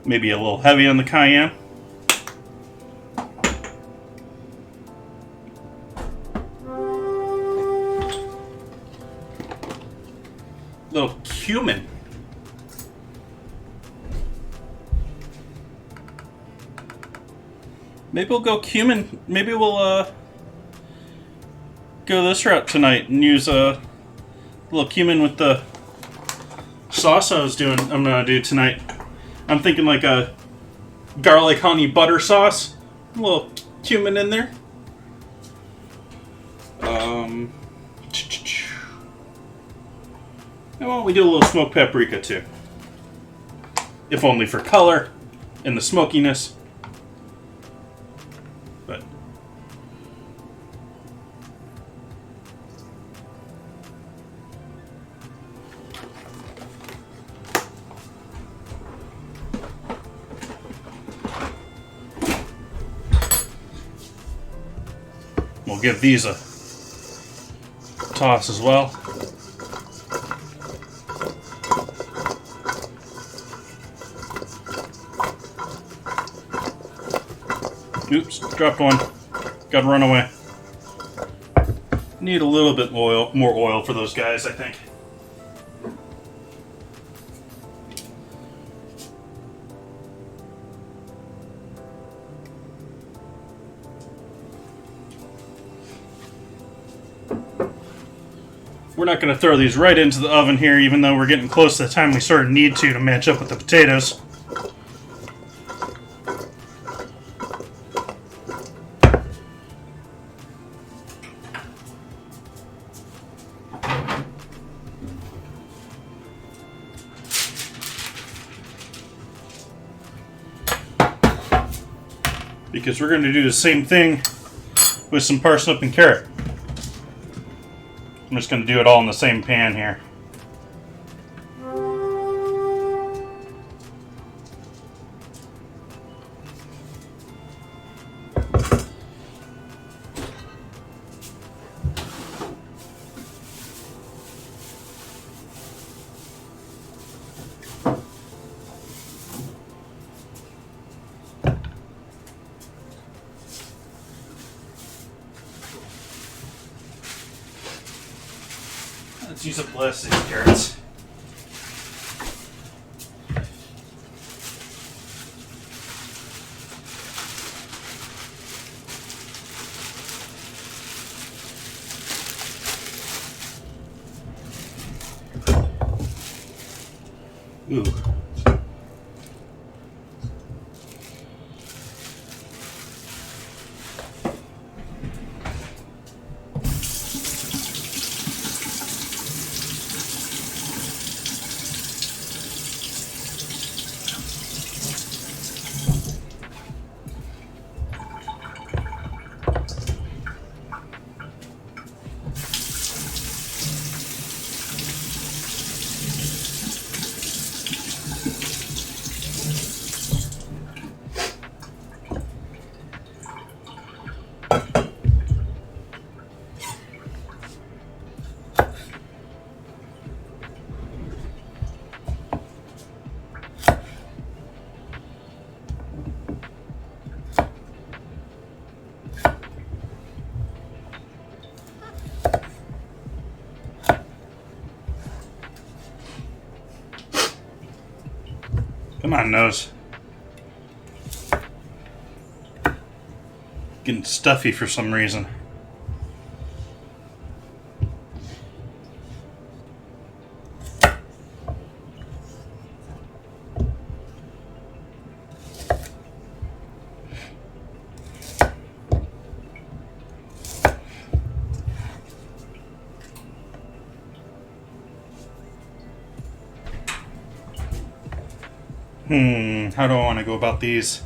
Maybe a little heavy on the cayenne. Little cumin. Maybe we'll go cumin. Maybe we'll go this route tonight and use a little cumin with the sauce I'm gonna do tonight. I'm thinking like a garlic honey butter sauce. A little cumin in there. And why don't we do a little smoked paprika too? If only for color and the smokiness. But we'll give these a toss as well. Oops, dropped one. Gotta run away. Need a little bit more oil for those guys, I think. We're not going to throw these right into the oven here, even though we're getting close to the time we sort of need to match up with the potatoes. Because we're going to do the same thing with some parsnip and carrot. I'm just going to do it all in the same pan here. Let's use a bless these carrots. Ooh. on, nose. Getting stuffy for some reason. How do I want to go about these?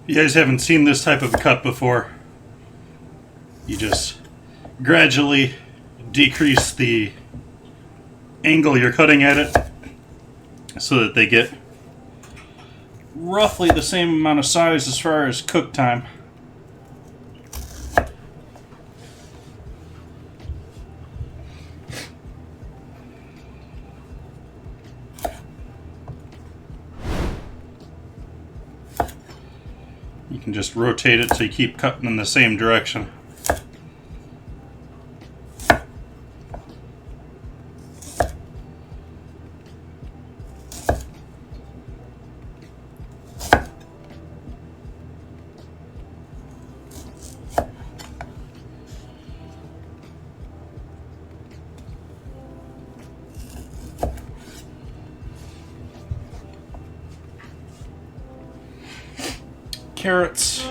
If you guys haven't seen this type of cut before, you just gradually decrease the angle you're cutting at it so that they get roughly the same amount of size as far as cook time. You can just rotate it so you keep cutting in the same direction. Carrots.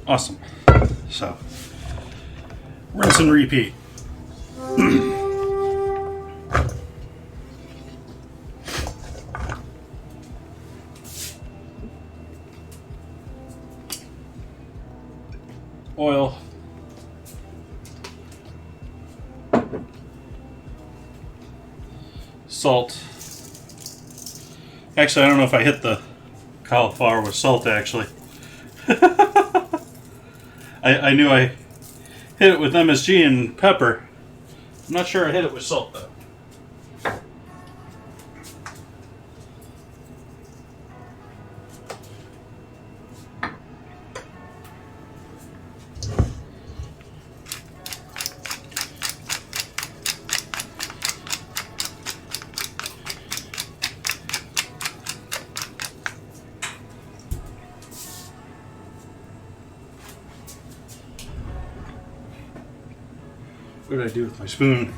Awesome. So, rinse and repeat. Oil. Salt. Actually, I don't know if I hit the cauliflower with salt, actually. I knew I hit it with MSG and pepper. I'm not sure I hit it with salt, though. What did I do with my spoon?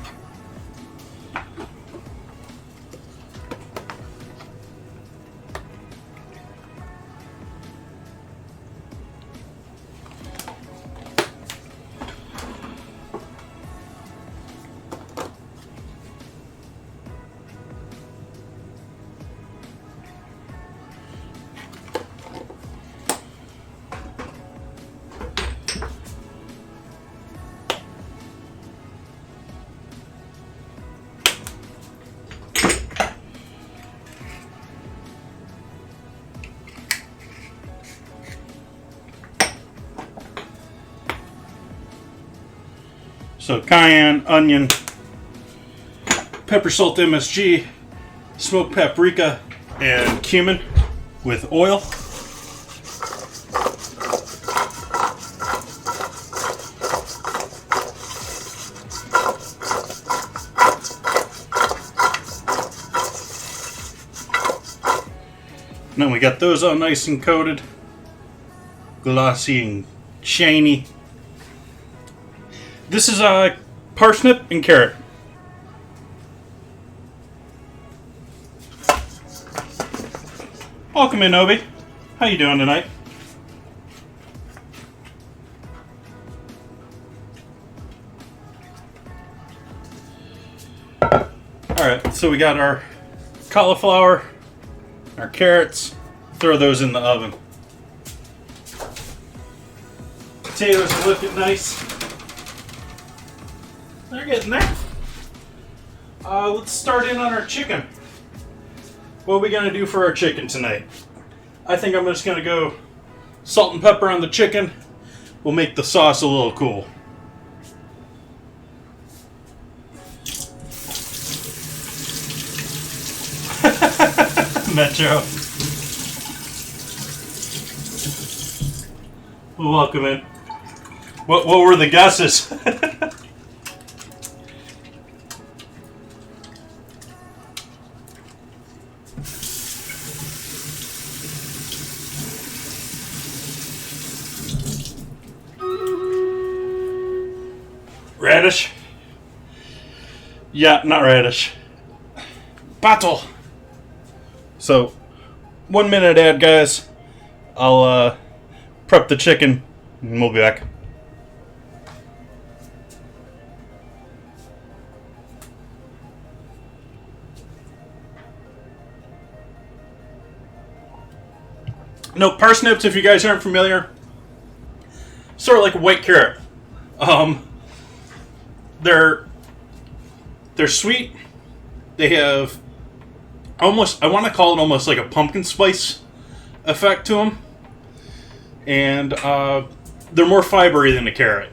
So cayenne, onion, pepper, salt, MSG, smoked paprika, and cumin with oil. And then we got those all nice and coated, glossy and shiny. This is parsnip and carrot. Welcome in, Obi. How you doing tonight? Alright, so we got our cauliflower, our carrots. Throw those in the oven. Potatoes are looking nice. They're getting there. Let's start in on our chicken. What are we going to do for our chicken tonight? I think I'm just going to go salt and pepper on the chicken. We'll make the sauce a little cool. Metro. Well, welcome in. What were the guesses? Radish? Yeah, not radish. Battle. So, 1 minute ad, guys. I'll prep the chicken, and we'll be back. No, parsnips, if you guys aren't familiar, sort of like a white carrot. They're sweet. They have almost, I want to call it almost like a pumpkin spice effect to them. And they're more fibery than a carrot.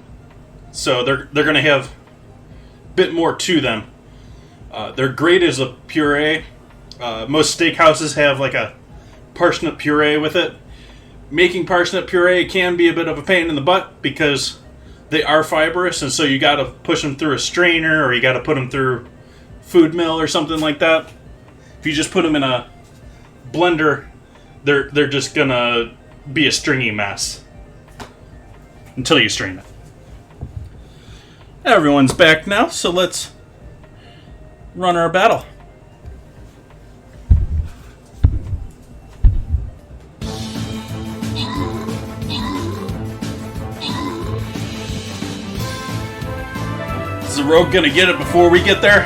So they're going to have a bit more to them. They're great as a puree. Most steakhouses have like a parsnip puree with it. Making parsnip puree can be a bit of a pain in the butt because they are fibrous, and so you got to push them through a strainer, or you got to put them through food mill or something like that. If you just put them in a blender, they're just gonna be a stringy mess until you strain it. Everyone's back now, so let's run our battle. Is the rogue gonna get it before we get there?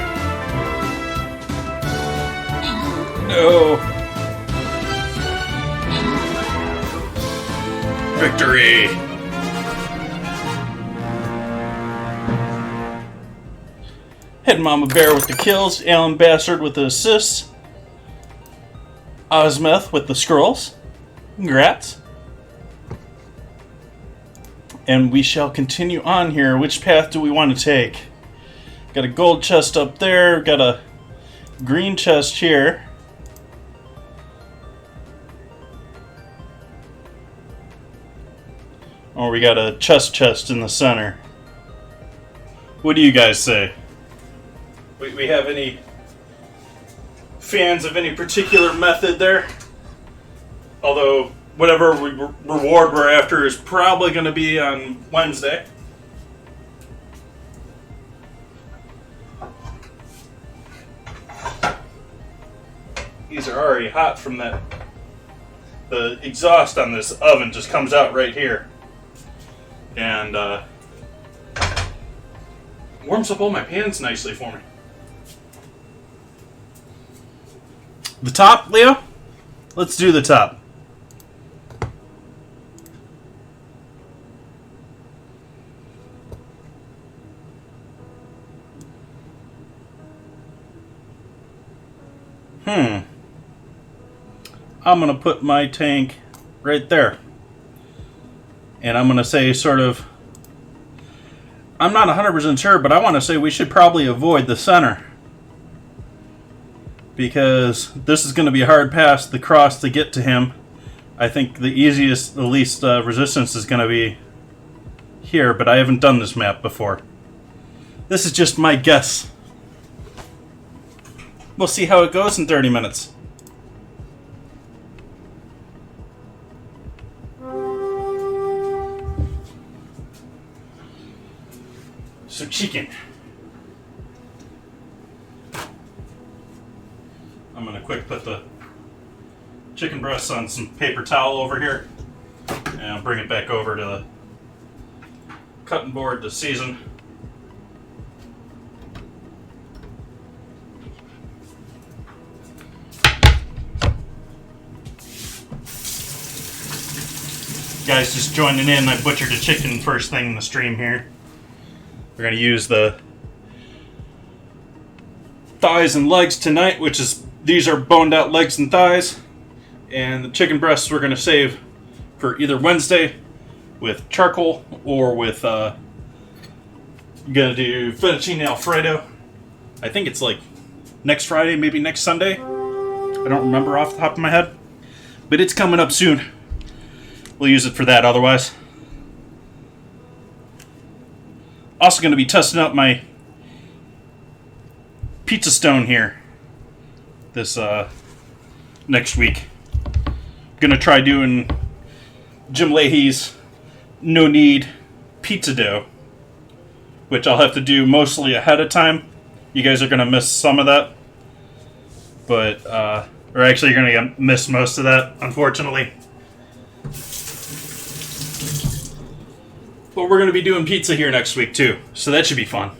No. Victory! Head Mama Bear with the kills, Alan Bastard with the assists, Osmeth with the scrolls. Congrats. And we shall continue on here. Which path do we want to take? Got a gold chest up there, got a green chest here. Or we got a chest in the center. What do you guys say? We have any fans of any particular method there? Although, whatever reward we're after is probably going to be on Wednesday. These are already hot from that. The exhaust on this oven just comes out right here. And warms up all my pans nicely for me. The top, Leo? Let's do the top. I'm going to put my tank right there. And I'm going to say sort of I'm not 100% sure, but I want to say we should probably avoid the center. Because this is going to be hard past the cross to get to him. I think the easiest, the least resistance is going to be here, but I haven't done this map before. This is just my guess. We'll see how it goes in 30 minutes. So chicken. I'm going to quick put the chicken breasts on some paper towel over here, and I'll bring it back over to the cutting board to season. Guys just joining in, I butchered a chicken first thing in the stream here. We're going to use the thighs and legs tonight, which is, these are boned out legs and thighs. And the chicken breasts we're going to save for either Wednesday with charcoal or with, going to do fettuccine alfredo. I think it's like next Friday, maybe next Sunday. I don't remember off the top of my head. But it's coming up soon. We'll use it for that otherwise. Also going to be testing out my pizza stone here this next week. Going to try doing Jim Leahy's no knead pizza dough, which I'll have to do mostly ahead of time. You guys are going to miss some of that, but or actually you're going to miss most of that, unfortunately. But we're going to be doing pizza here next week too, so that should be fun.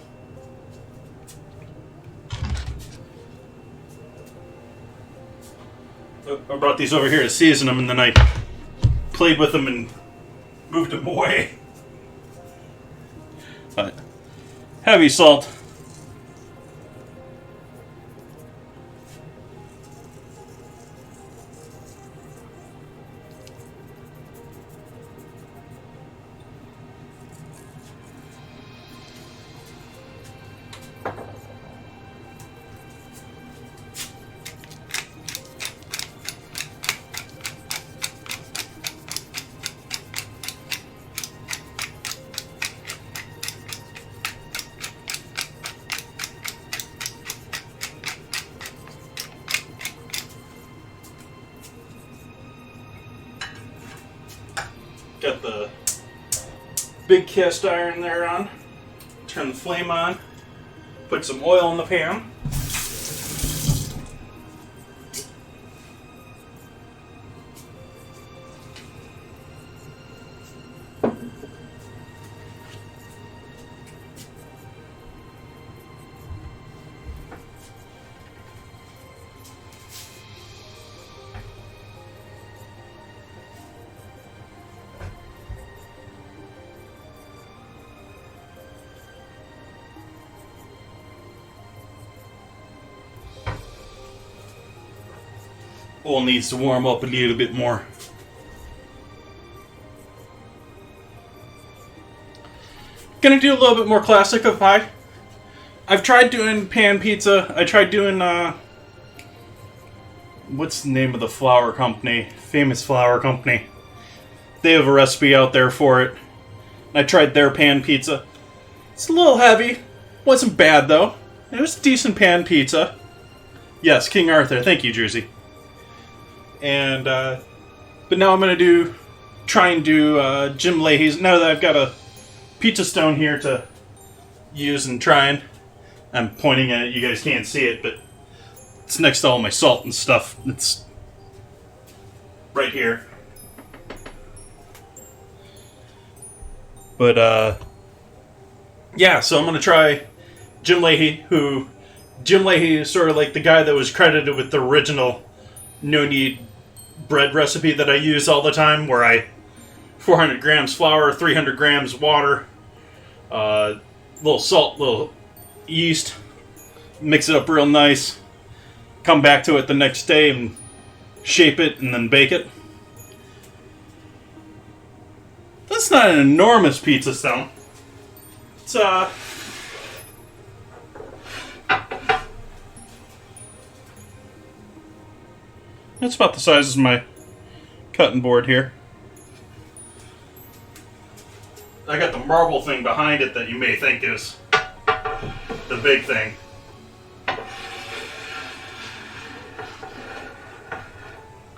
I brought these over here to season them, and then I played with them and moved them away. But heavy salt. Got the big cast iron there on. Turn the flame on. Put some oil in the pan. Oil needs to warm up a little bit more. Gonna do a little bit more classic of pie. I've tried doing pan pizza. I tried doing, what's the name of the flour company? Famous flour company. They have a recipe out there for it. I tried their pan pizza. It's a little heavy. Wasn't bad though. It was a decent pan pizza. Yes, King Arthur. Thank you, Jersey. And, but now I'm going to try and do Jim Leahy's. Now that I've got a pizza stone here to use and trying. I'm pointing at it, you guys can't see it, but it's next to all my salt and stuff. It's right here. But, yeah, so I'm going to try Jim Leahy, Jim Leahy is sort of like the guy that was credited with the original no-knead bread recipe that I use all the time, where I 400 grams flour, 300 grams water, little salt, little yeast, mix it up real nice, come back to it the next day and shape it and then bake it. That's not an enormous pizza stone. It's about the size of my cutting board here. I got the marble thing behind it that you may think is the big thing.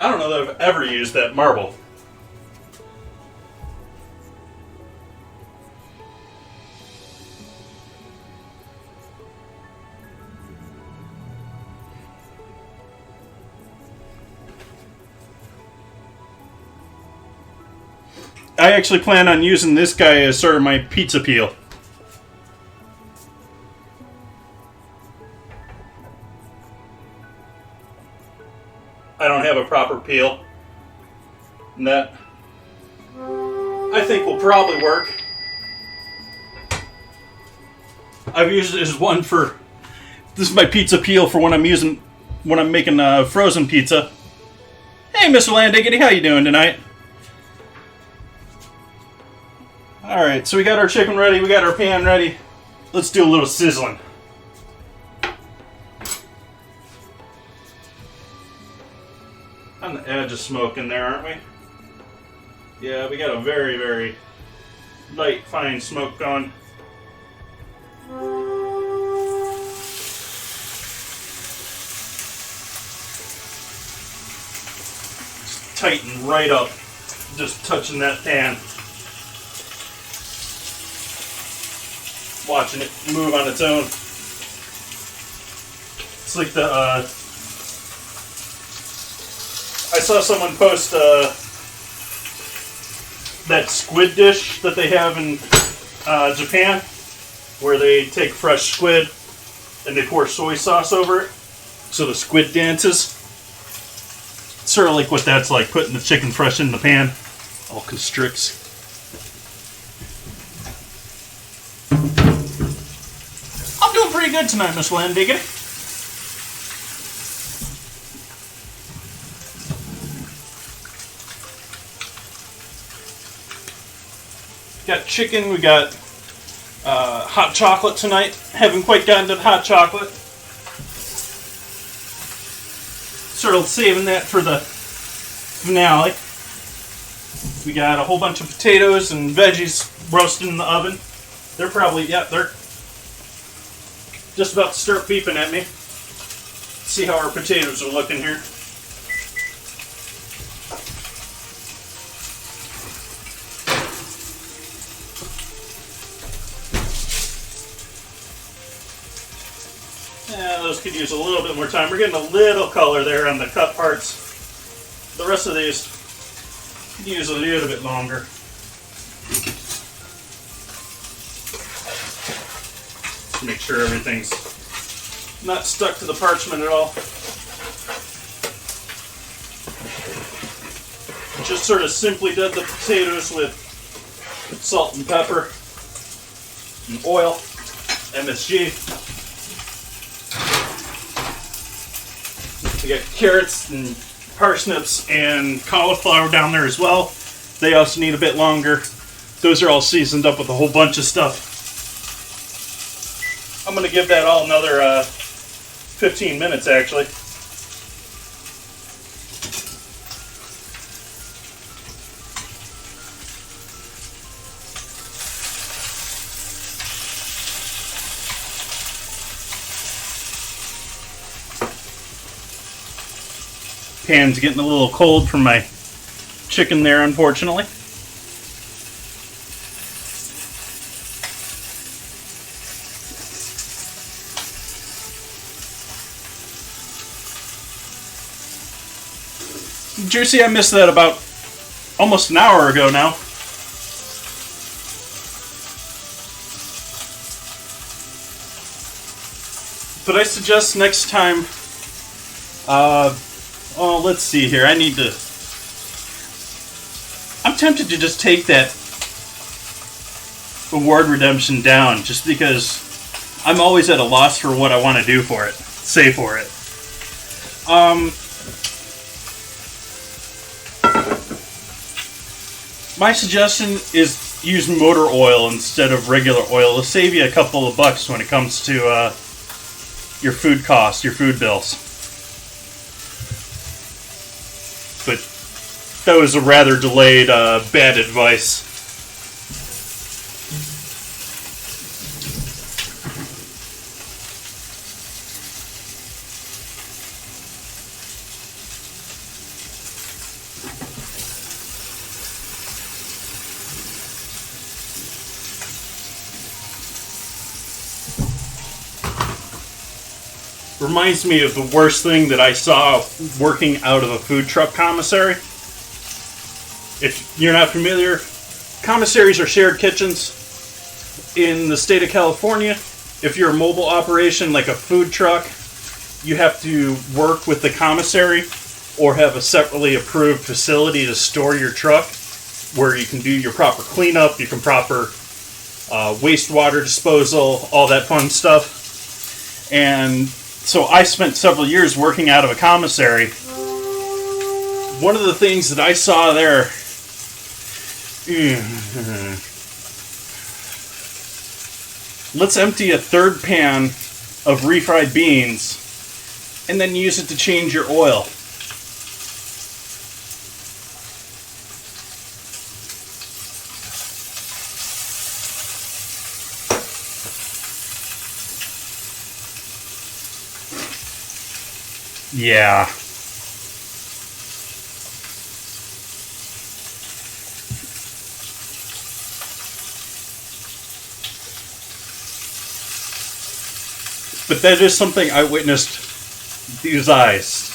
I don't know that I've ever used that marble. I actually plan on using this guy as sort of my pizza peel. I don't have a proper peel. And that, I think, will probably work. I've used it as one for... This is my pizza peel for when I'm making frozen pizza. Hey, Mr. Landiggity, how you doing tonight? Alright, so we got our chicken ready, we got our pan ready. Let's do a little sizzling. On the edge of smoke in there, aren't we? Yeah, we got a very, very light, fine smoke going. Just tighten right up, just touching that pan. Watching it move on its own. It's like the, I saw someone post that squid dish that they have in Japan, where they take fresh squid and they pour soy sauce over it, so the squid dances. Sort of like what that's like, putting the chicken fresh in the pan, all constricts. I'm doing pretty good tonight, Miss Landiggity. Got chicken, we got hot chocolate tonight. Haven't quite gotten to the hot chocolate. Sort of saving that for the finale. We got a whole bunch of potatoes and veggies roasting in the oven. They're probably, yeah, they're just about to start beeping at me. Let's see how our potatoes are looking here. Yeah, those could use a little bit more time. We're getting a little color there on the cut parts. The rest of these could use a little bit longer. Just make sure everything's not stuck to the parchment at all. Just sort of simply did the potatoes with salt and pepper and oil, MSG. We got carrots and parsnips and cauliflower down there as well. They also need a bit longer. Those are all seasoned up with a whole bunch of stuff. I'm going to give that all another 15 minutes actually. Pan's getting a little cold from my chicken there, unfortunately. Juicy, I missed that about almost an hour ago now. But I suggest next time, oh, let's see here. I'm tempted to just take that reward redemption down, just because I'm always at a loss for what I want to do for it, say for it. My suggestion is use motor oil instead of regular oil. It'll save you a couple of bucks when it comes to your food costs, your food bills. But that was a rather delayed bad advice. Reminds me of the worst thing that I saw working out of a food truck commissary. If you're not familiar, commissaries are shared kitchens in the state of California. If you're a mobile operation like a food truck, you have to work with the commissary or have a separately approved facility to store your truck where you can do your proper cleanup, you can proper wastewater disposal, all that fun stuff. And so I spent several years working out of a commissary. One of the things that I saw there, let's empty a third pan of refried beans and then use it to change your oil. Yeah. But that is something I witnessed with these eyes.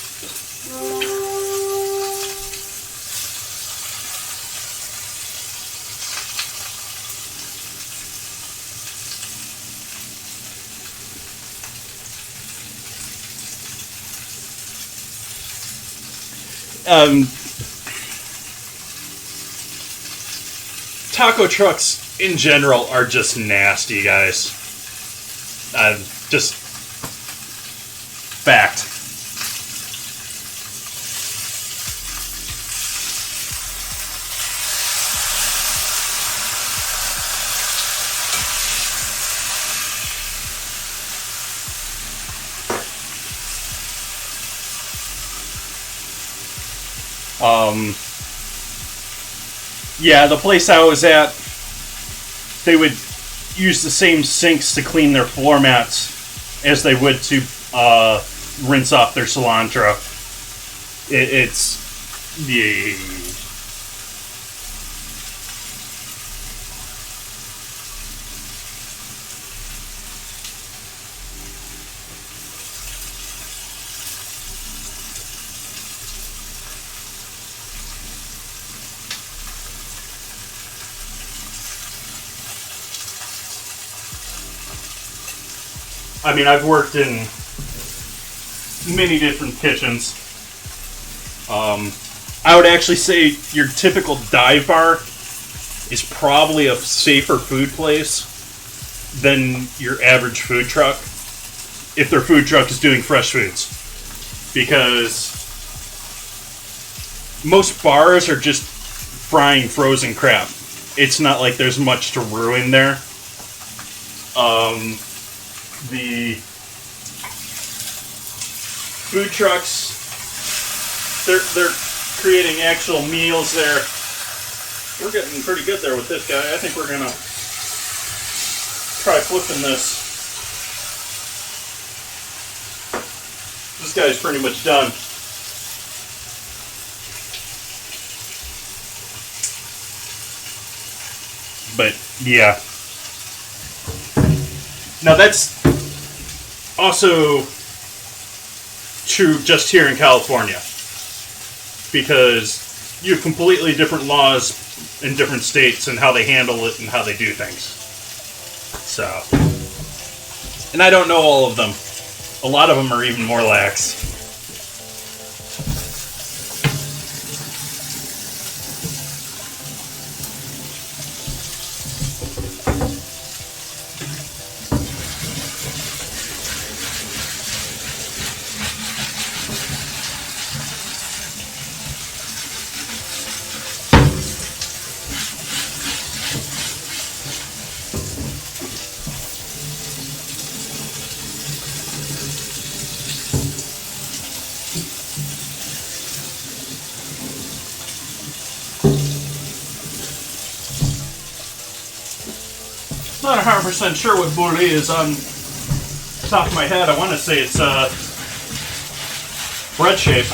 Taco trucks in general are just nasty, guys. Just fact. Yeah, the place I was at, they would use the same sinks to clean their floor mats as they would to rinse off their cilantro. It's... Yeah. I mean, I've worked in many different kitchens. I would actually say your typical dive bar is probably a safer food place than your average food truck, if their food truck is doing fresh foods. Because most bars are just frying frozen crap. It's not like there's much to ruin there. The food trucks, they're creating actual meals there. We're getting pretty good there with this guy. I think we're gonna try flipping this. This guy's pretty much done. But yeah. Now that's also true just here in California, because you have completely different laws in different states and how they handle it and how they do things. So, and I don't know all of them. A lot of them are even more lax. not 100% sure what board it is on the top of my head. I want to say it's bread shape.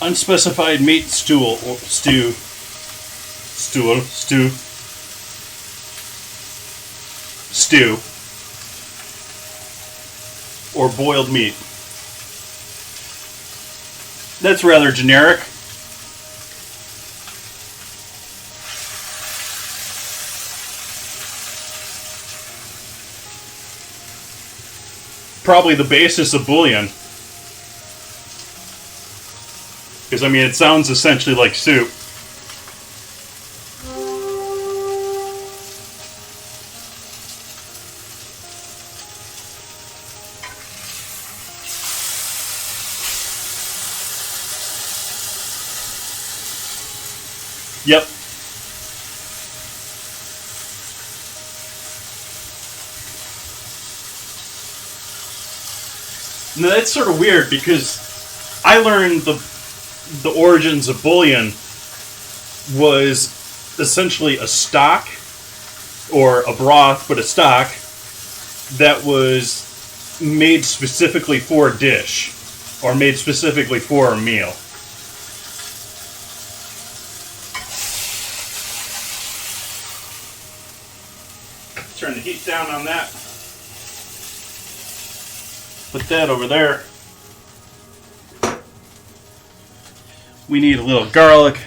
Unspecified meat stew, or boiled meat. That's rather generic. Probably the basis of bouillon. Because, I mean, it sounds essentially like soup. Yep. Now, that's sort of weird because I learned the origins of bouillon was essentially a stock, or a broth, but a stock, that was made specifically for a dish, or made specifically for a meal. Turn the heat down on that. Put that over there. We need a little garlic.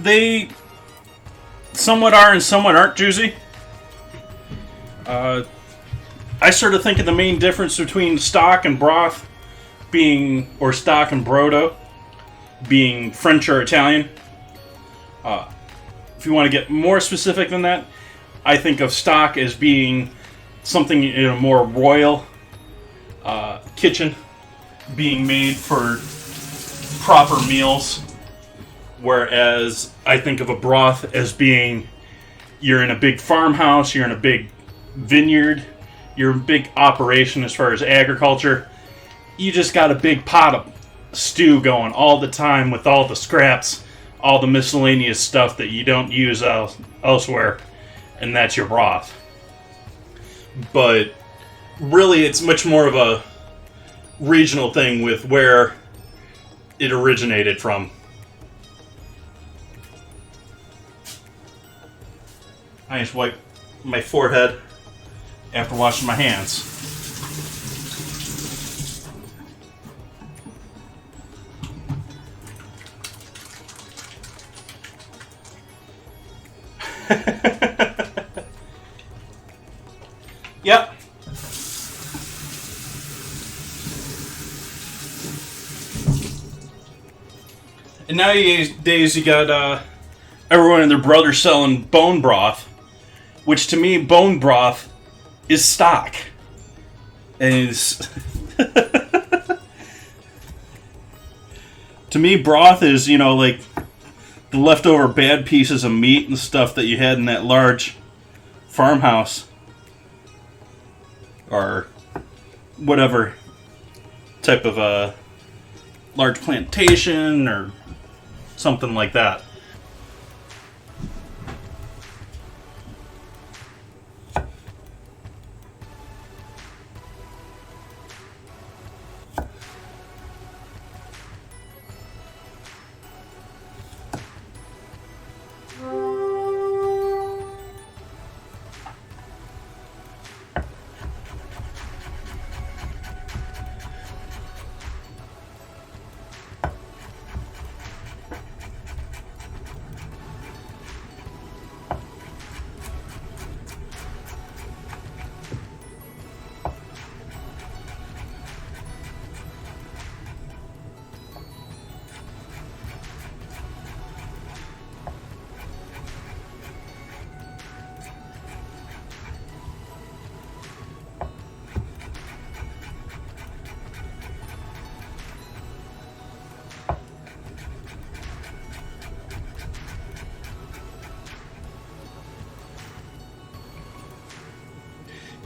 They somewhat are and somewhat aren't juicy. I sort of think of the main difference between stock and broth being, or stock and brodo, being French or Italian. If you want to get more specific than that, I think of stock as being something in a more royal kitchen, being made for proper meals. Whereas I think of a broth as being, you're in a big farmhouse, you're in a big vineyard, you're a big operation as far as agriculture. You just got a big pot of stew going all the time with all the scraps, all the miscellaneous stuff that you don't use elsewhere, and that's your broth. But really, it's much more of a regional thing with where it originated from. I just wipe my forehead after washing my hands. And nowadays you got everyone and their brother selling bone broth, which to me, bone broth is stock. And it's to me, broth is, you know, like the leftover bad pieces of meat and stuff that you had in that large farmhouse or whatever type of a large plantation or something like that.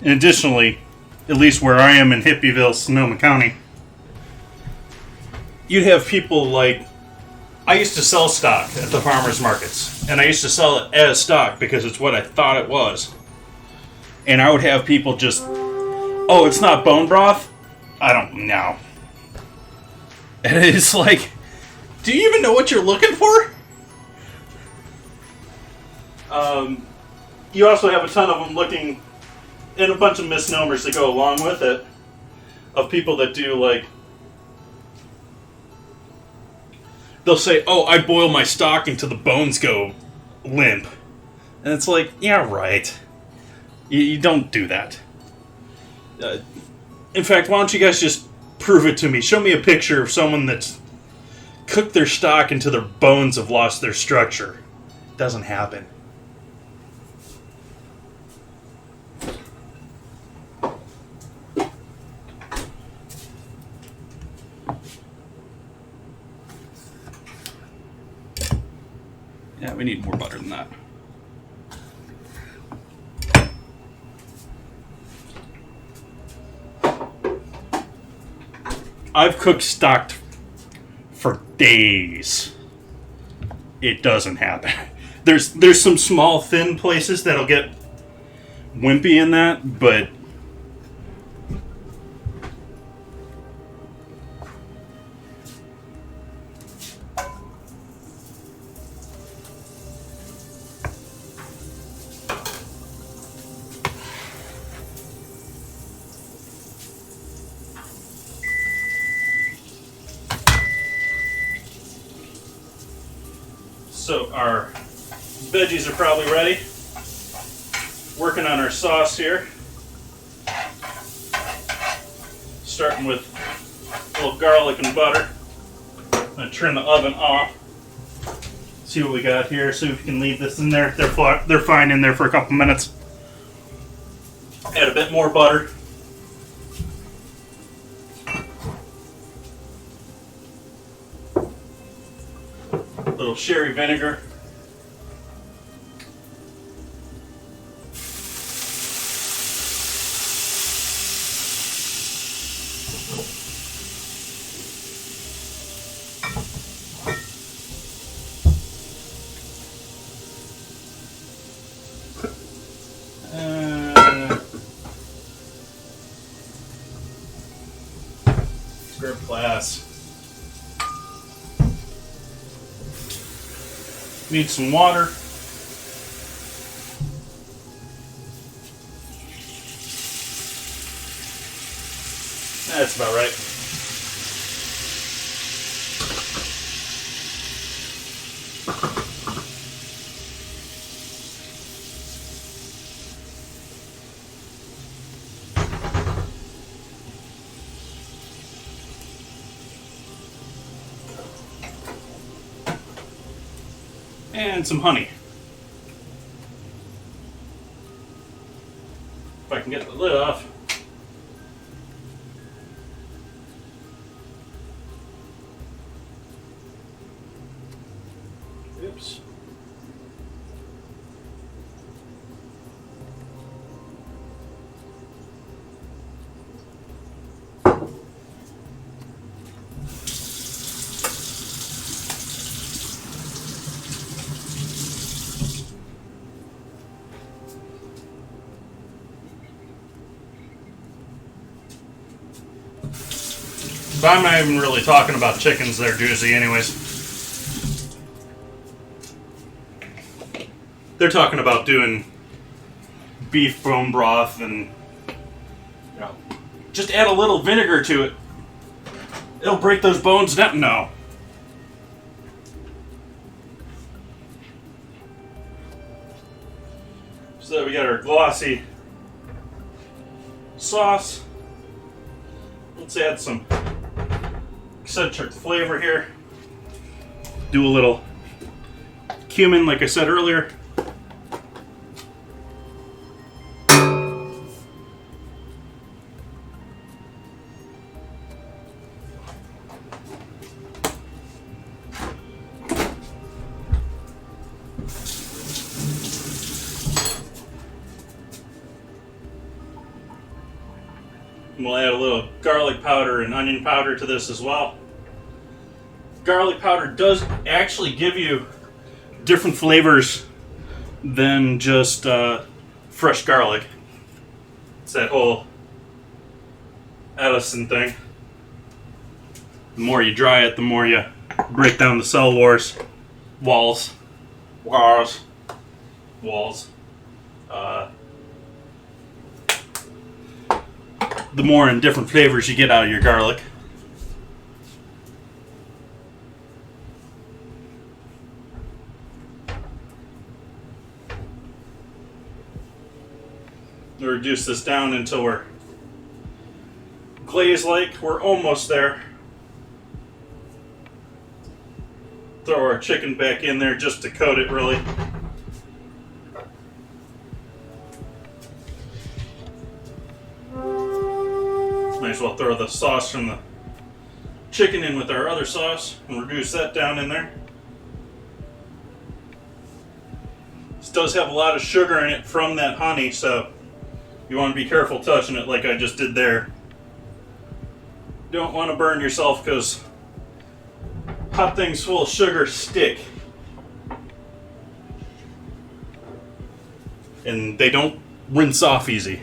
And additionally, at least where I am in Hippieville, Sonoma County, you'd have people like, I used to sell stock at the farmers markets, and I used to sell it as stock because it's what I thought it was. And I would have people just, oh, it's not bone broth? I don't know. And it's like, do you even know what you're looking for? You also have a ton of them looking, and a bunch of misnomers that go along with it, of people that do, like, they'll say, oh, I boil my stock until the bones go limp. And it's like, yeah, right. You don't do that. In fact, why don't you guys just prove it to me? Show me a picture of someone that's cooked their stock until their bones have lost their structure. It doesn't happen. Yeah, we need more butter than that. I've cooked stock for days. It doesn't happen. There's some small thin places that'll get wimpy in that, but so our veggies are probably ready. Working on our sauce here. Starting with a little garlic and butter. I'm going to turn the oven off. See what we got here. See if we can leave this in there. They're fine in there for a couple minutes. Add a bit more butter. A little sherry vinegar. Grab glass. Need some water. That's about right. and some honey. If I can get the lid off. Oops. But I'm not even really talking about chickens there, Doozy, anyways. They're talking about doing beef bone broth and, you know, just add a little vinegar to it. It'll break those bones down. No. So we got our glossy sauce. Let's add some eccentric flavor here. Do a little cumin, like I said earlier. And we'll add a little garlic powder and onion powder to this as well. Garlic powder does actually give you different flavors than just fresh garlic. It's that whole Edison thing. The more you dry it, the more you break down the cell walls. The more and different flavors you get out of your garlic. We'll reduce this down until we're glaze-like. We're almost there. Throw our chicken back in there just to coat it, really. Might as well throw the sauce from the chicken in with our other sauce and reduce that down in there. This does have a lot of sugar in it from that honey, so you want to be careful touching it like I just did there. Don't want to burn yourself because hot things full of sugar stick. And they don't rinse off easy.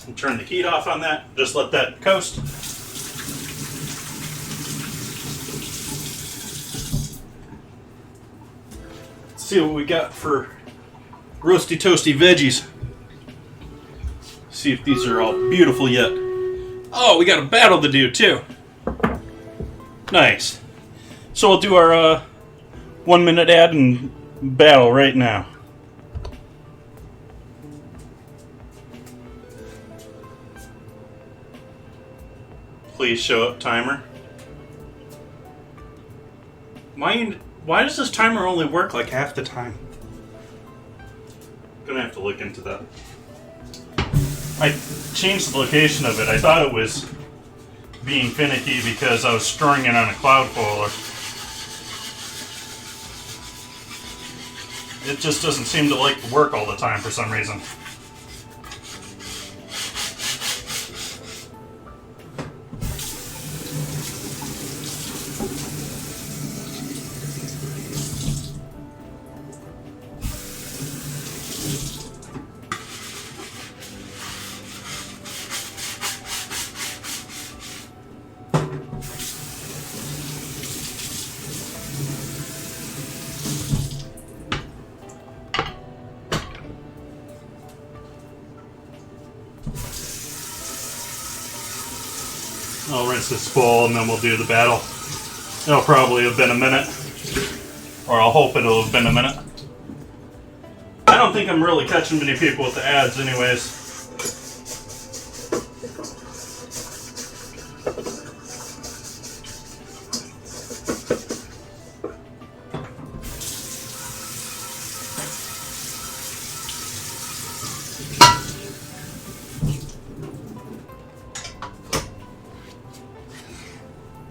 And turn the heat off on that. Just let that coast. Let's see what we got for roasty toasty veggies. See if these are all beautiful yet. Oh, we got a battle to do too. Nice. So we'll do our 1 minute ad and battle right now. Please show up, timer. Why does this timer only work like half the time? Gonna have to look into that. I changed the location of it. I thought it was being finicky because I was storing it on a cloud folder. It just doesn't seem to like to work all the time for some reason. I'll rinse this bowl and then we'll do the battle. It'll probably have been a minute. Or I'll hope it'll have been a minute. I don't think I'm really catching many people with the ads anyways.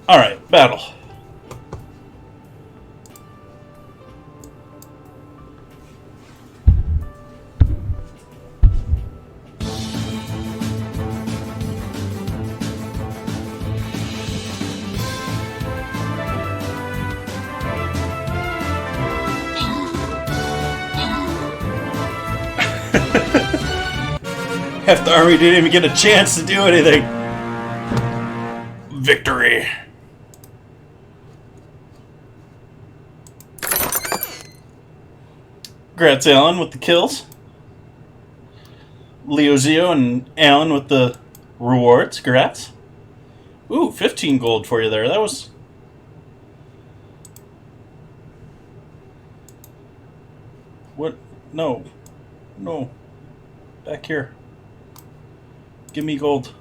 Alright, battle. Half the army didn't even get a chance to do anything. Victory. Congrats, Alan, with the kills. Leo Zio and Alan with the rewards. Congrats. Ooh, 15 gold for you there. That was... What? No. No. Back here. Give me gold.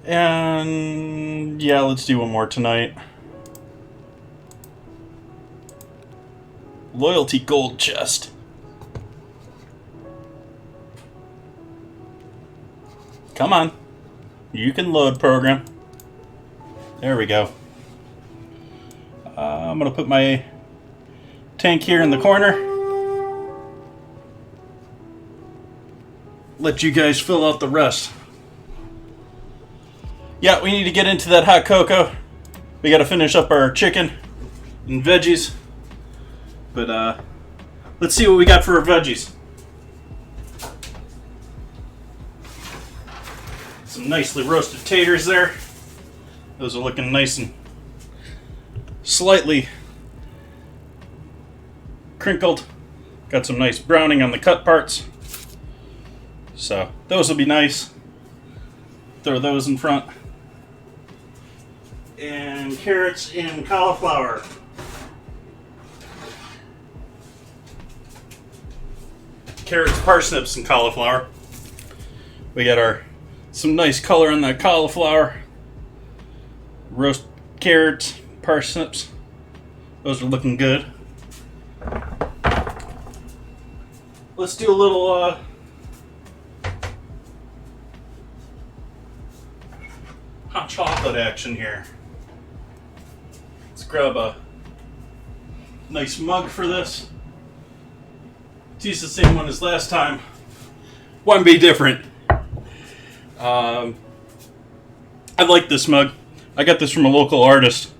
And yeah, let's do one more tonight. Loyalty gold chest. Come on. You can load, program. There we go. I'm going to put my tank here in the corner. Let you guys fill out the rest. Yeah, we need to get into that hot cocoa. We got to finish up our chicken and veggies. But let's see what we got for our veggies. Some nicely roasted taters there. Those are looking nice and slightly crinkled. Got some nice browning on the cut parts. So those will be nice. Throw those in front. And carrots and cauliflower. Carrots, parsnips, and cauliflower. We got some nice color on that cauliflower. Roast carrots, parsnips. Those are looking good. Let's do a little hot chocolate action here. Let's grab a nice mug for this. It's the same one as last time. One be different. I like this mug. I got this from a local artist.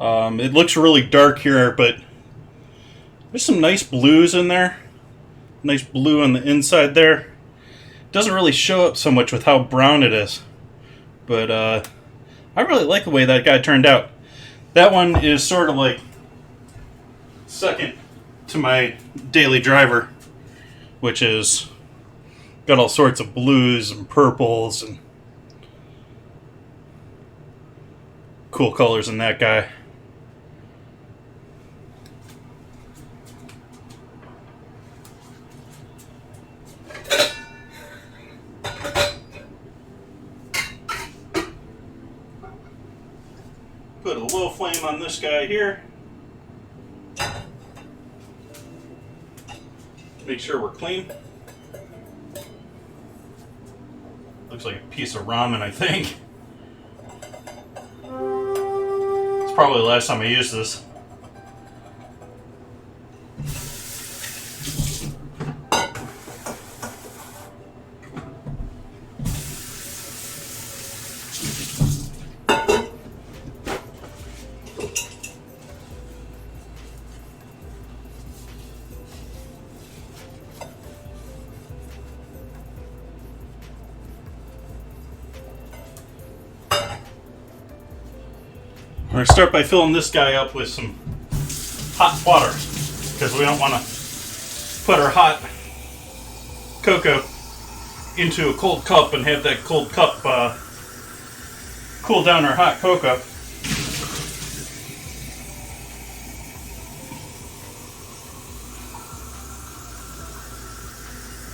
It looks really dark here, but there's some nice blues in there. Nice blue on the inside there. It doesn't really show up so much with how brown it is. But I really like the way that guy turned out. That one is sort of like second to my daily driver, which is got all sorts of blues and purples and cool colors in that guy. Put a low flame on this guy here. Make sure we're clean. Looks like a piece of ramen, I think. It's probably the last time I used this. We're going to start by filling this guy up with some hot water, because we don't want to put our hot cocoa into a cold cup and have that cold cup cool down our hot cocoa.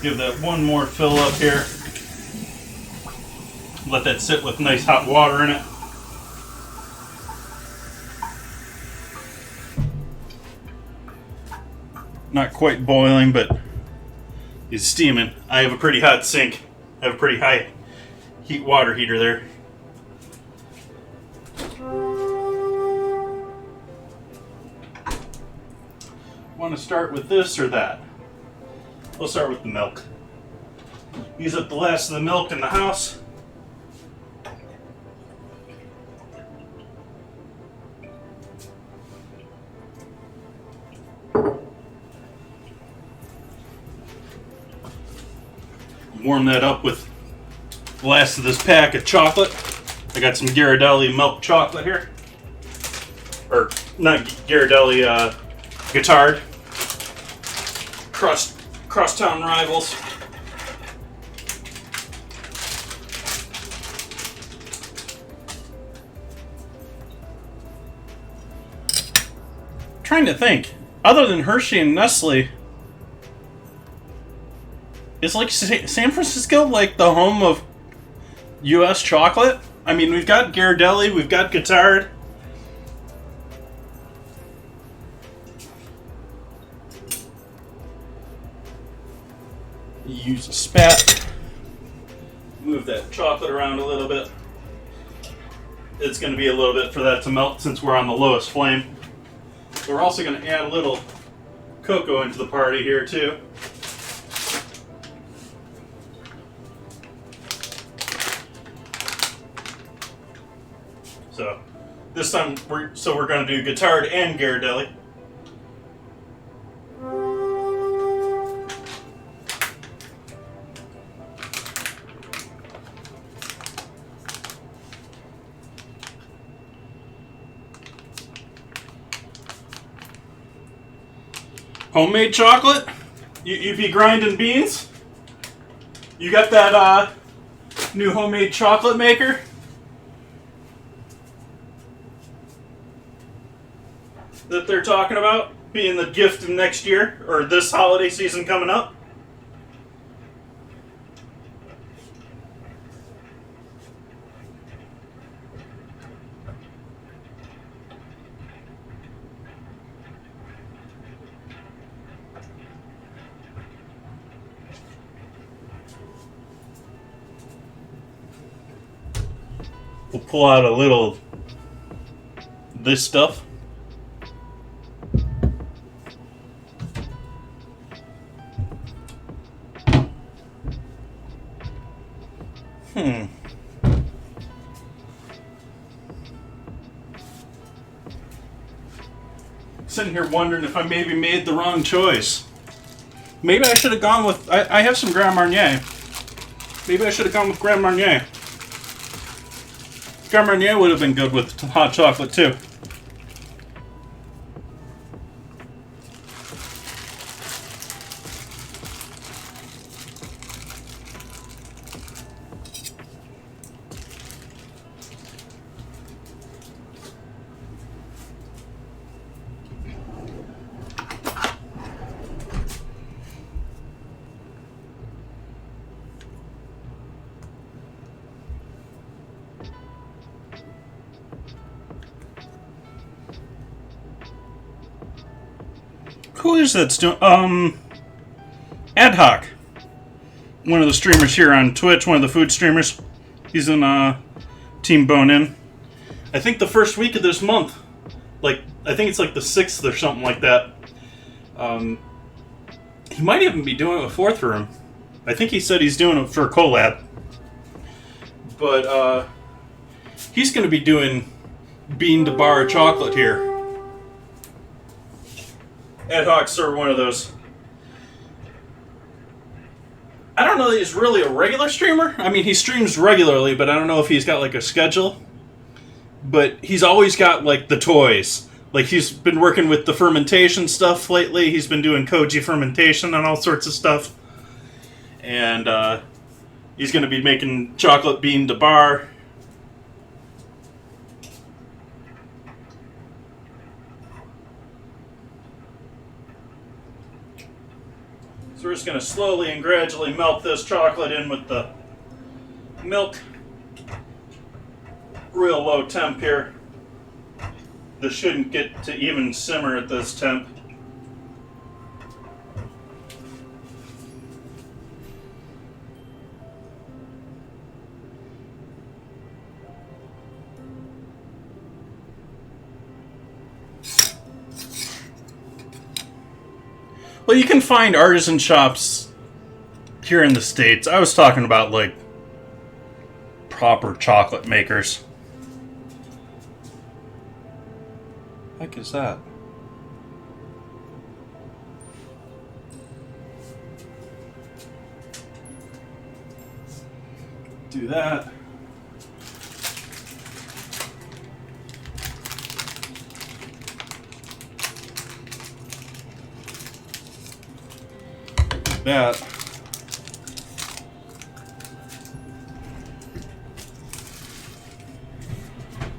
Give that one more fill up here. Let that sit with nice hot water in it. Not quite boiling, but it's steaming. I have a pretty hot sink. I have a pretty high heat water heater there. Want to start with this or that? We'll start with the milk. Use up the last of the milk in the house. Warm that up with the last of this pack of chocolate. I got some Ghirardelli milk chocolate here. Or, not Ghirardelli, Guittard. Crosstown rivals. Trying to think. Other than Hershey and Nestle, is like San Francisco like the home of U.S. chocolate? I mean, we've got Ghirardelli, we've got Guittard. Use a spat. Move that chocolate around a little bit. It's going to be a little bit for that to melt since we're on the lowest flame. We're also going to add a little cocoa into the party here too. So this time we're going to do Guittard and Ghirardelli. Homemade chocolate? You be grinding beans? You got that new homemade chocolate maker? That they're talking about being the gift of next year or this holiday season coming up? We'll pull out a little of this stuff. Sitting here wondering if I maybe made the wrong choice. Maybe I should have gone with... I have some Grand Marnier. Maybe I should have gone with Grand Marnier. Grand Marnier would have been good with hot chocolate too. Who is that still? Ad Hoc. One of the streamers here on Twitch, one of the food streamers. He's in Team Bone In. I think the first week of this month, Like, I think it's like the 6th or something like that. He might even be doing a 4th room. I think he said he's doing it for a collab. But he's going to be doing bean to bar chocolate here. Ad hoc serve one of those. I don't know that he's really a regular streamer. I mean, he streams regularly, but I don't know if he's got like a schedule. But he's always got like the toys. Like, he's been working with the fermentation stuff lately. He's been doing koji fermentation and all sorts of stuff. And he's going to be making chocolate bean to bar. So we're just going to slowly and gradually melt this chocolate in with the milk. Real low temp here. This shouldn't get to even simmer at this temp. Well, you can find artisan shops here in the States. I was talking about, like, proper chocolate makers. What the heck is that? Do that. That.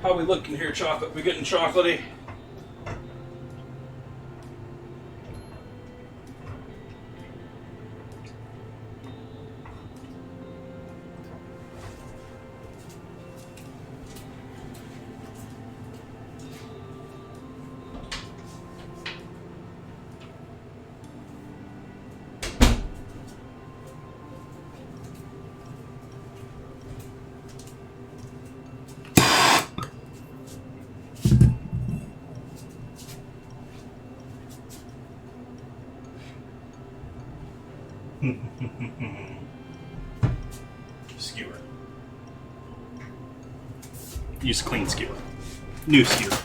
How we looking here, chocolate? We getting chocolatey? Skewer. Use clean skewer. New skewer.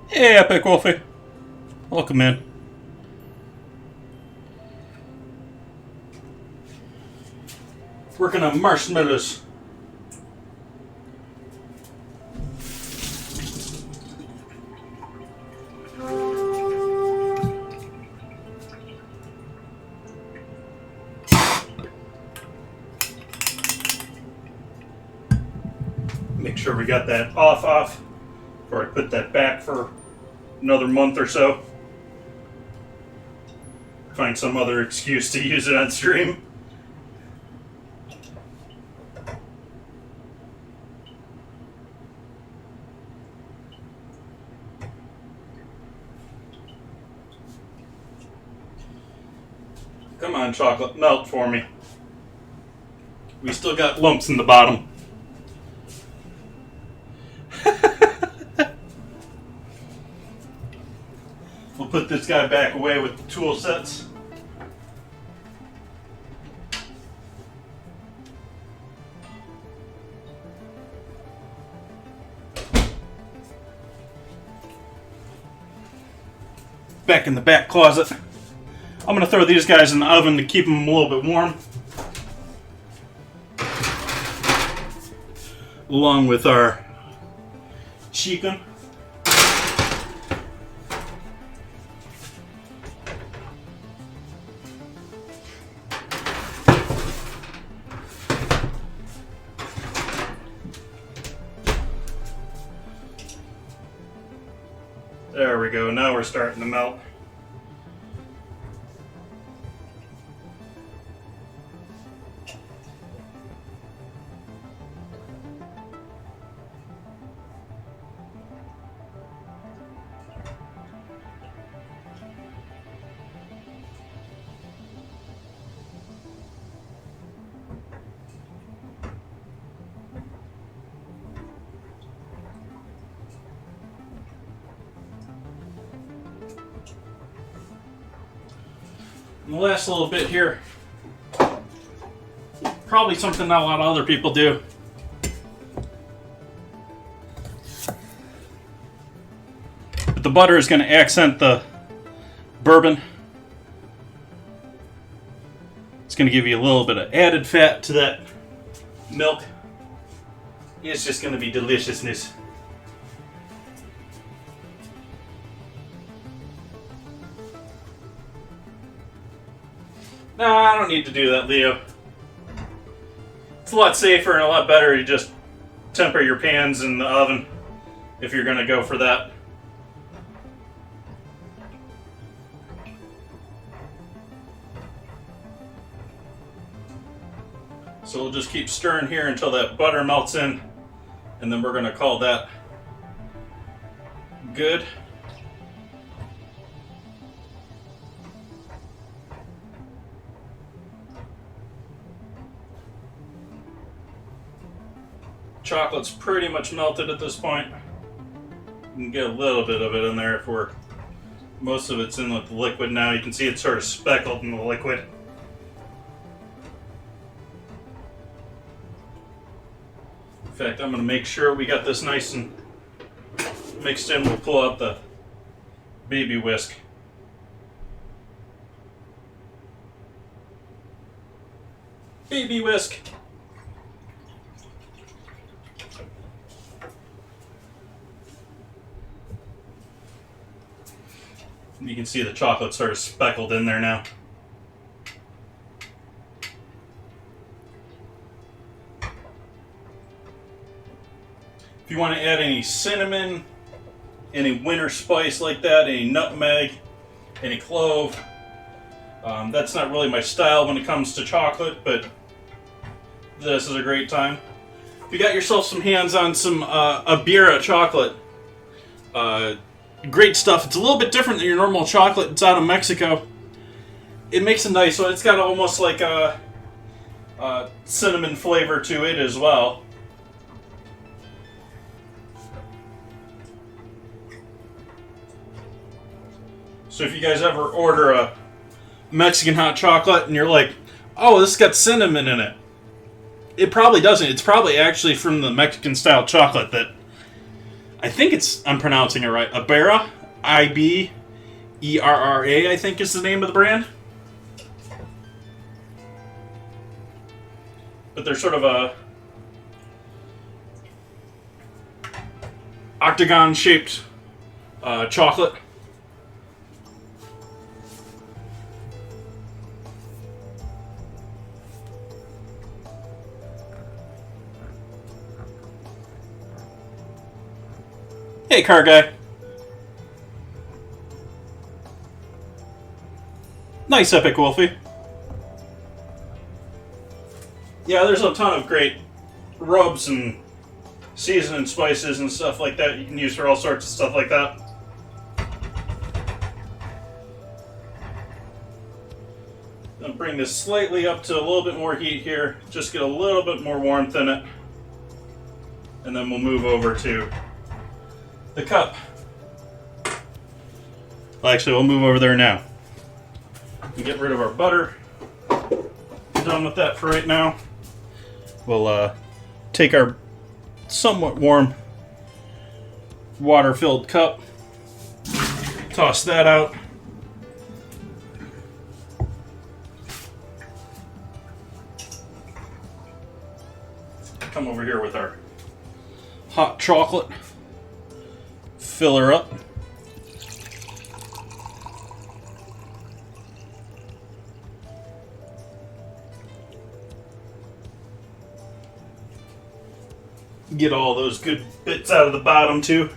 Hey, Epic Wolfie. Welcome in. Working on marshmallows. Make sure we got that off before I put that back for another month or so. Find some other excuse to use it on stream. Come on, chocolate, melt for me. We still got lumps in the bottom. We'll put this guy back away with the tool sets. Back in the back closet. I'm going to throw these guys in the oven to keep them a little bit warm. Along with our chicken. There we go, now we're starting to melt. And the last little bit here, probably something not a lot of other people do. But the butter is going to accent the bourbon. It's going to give you a little bit of added fat to that milk. It's just going to be deliciousness. No, I don't need to do that, Leo. It's a lot safer and a lot better to just temper your pans in the oven if you're going to go for that. So we'll just keep stirring here until that butter melts in, and then we're going to call that good. Chocolate's pretty much melted at this point. You can get a little bit of it in there if we're... Most of it's in with the liquid now. You can see it's sort of speckled in the liquid. In fact, I'm going to make sure we got this nice and mixed in. We'll pull out the baby whisk. Baby whisk! You can see the chocolate sort of speckled in there now. If you want to add any cinnamon, any winter spice like that, any nutmeg, any clove, that's not really my style when it comes to chocolate, but this is a great time. If you got yourself some hands on some Ibera chocolate, great stuff. It's a little bit different than your normal chocolate. It's out of Mexico. It makes a nice one. It's got almost like a cinnamon flavor to it as well. So if you guys ever order a Mexican hot chocolate and you're like, oh, this got cinnamon in it. It probably doesn't. It's probably actually from the Mexican style chocolate that I think I'm pronouncing it right. Iberra, Iberra, I think is the name of the brand. But they're sort of a octagon-shaped chocolate. Hey, car guy. Nice, Epic Wolfie. Yeah, there's a ton of great rubs and seasoning spices and stuff like that you can use for all sorts of stuff like that. I'll bring this slightly up to a little bit more heat here. Just get a little bit more warmth in it. And then we'll move over to the cup. Well, actually, we'll move over there now. And get rid of our butter. Done with that for right now. We'll take our somewhat warm water-filled cup, toss that out. Come over here with our hot chocolate. Fill her up. Get all those good bits out of the bottom too.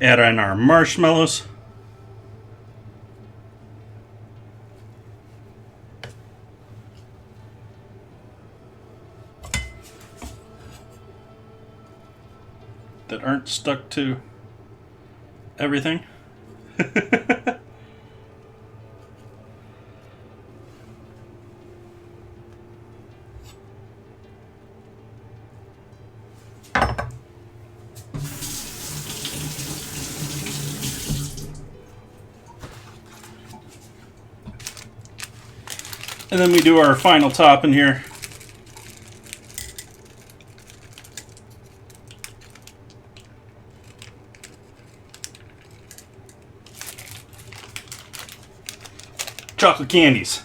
Add in our marshmallows. That aren't stuck to everything. And then we do our final top in here. Chocolate candies.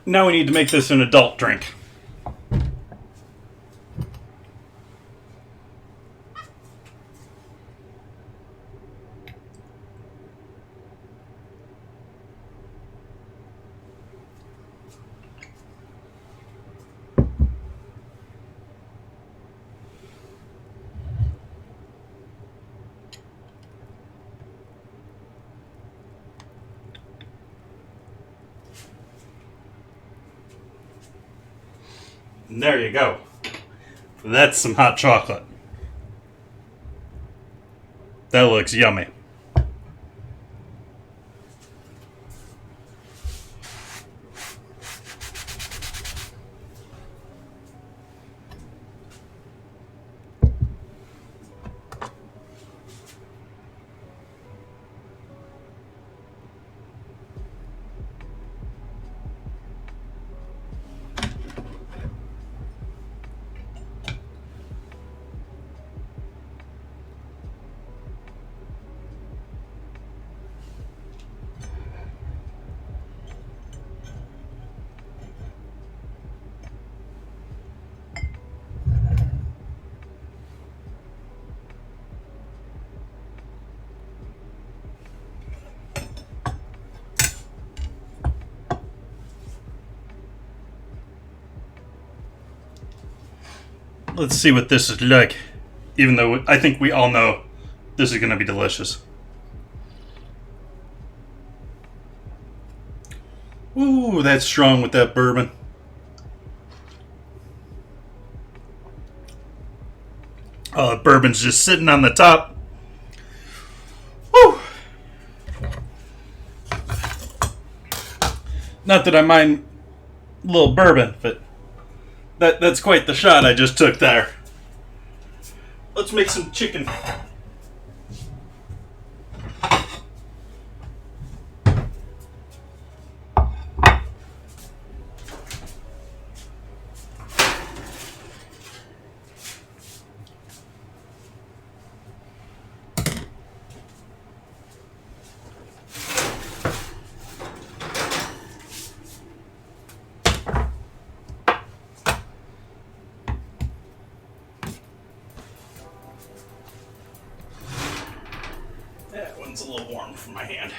Now we need to make this an adult drink. And there you go. That's some hot chocolate. That looks yummy. Let's see what this is like, even though I think we all know this is going to be delicious. Ooh, that's strong with that bourbon. Oh, the bourbon's just sitting on the top. Woo! Not that I mind little bourbon, but that's quite the shot I just took there. Let's make some chicken. That one's a little warm for my hand.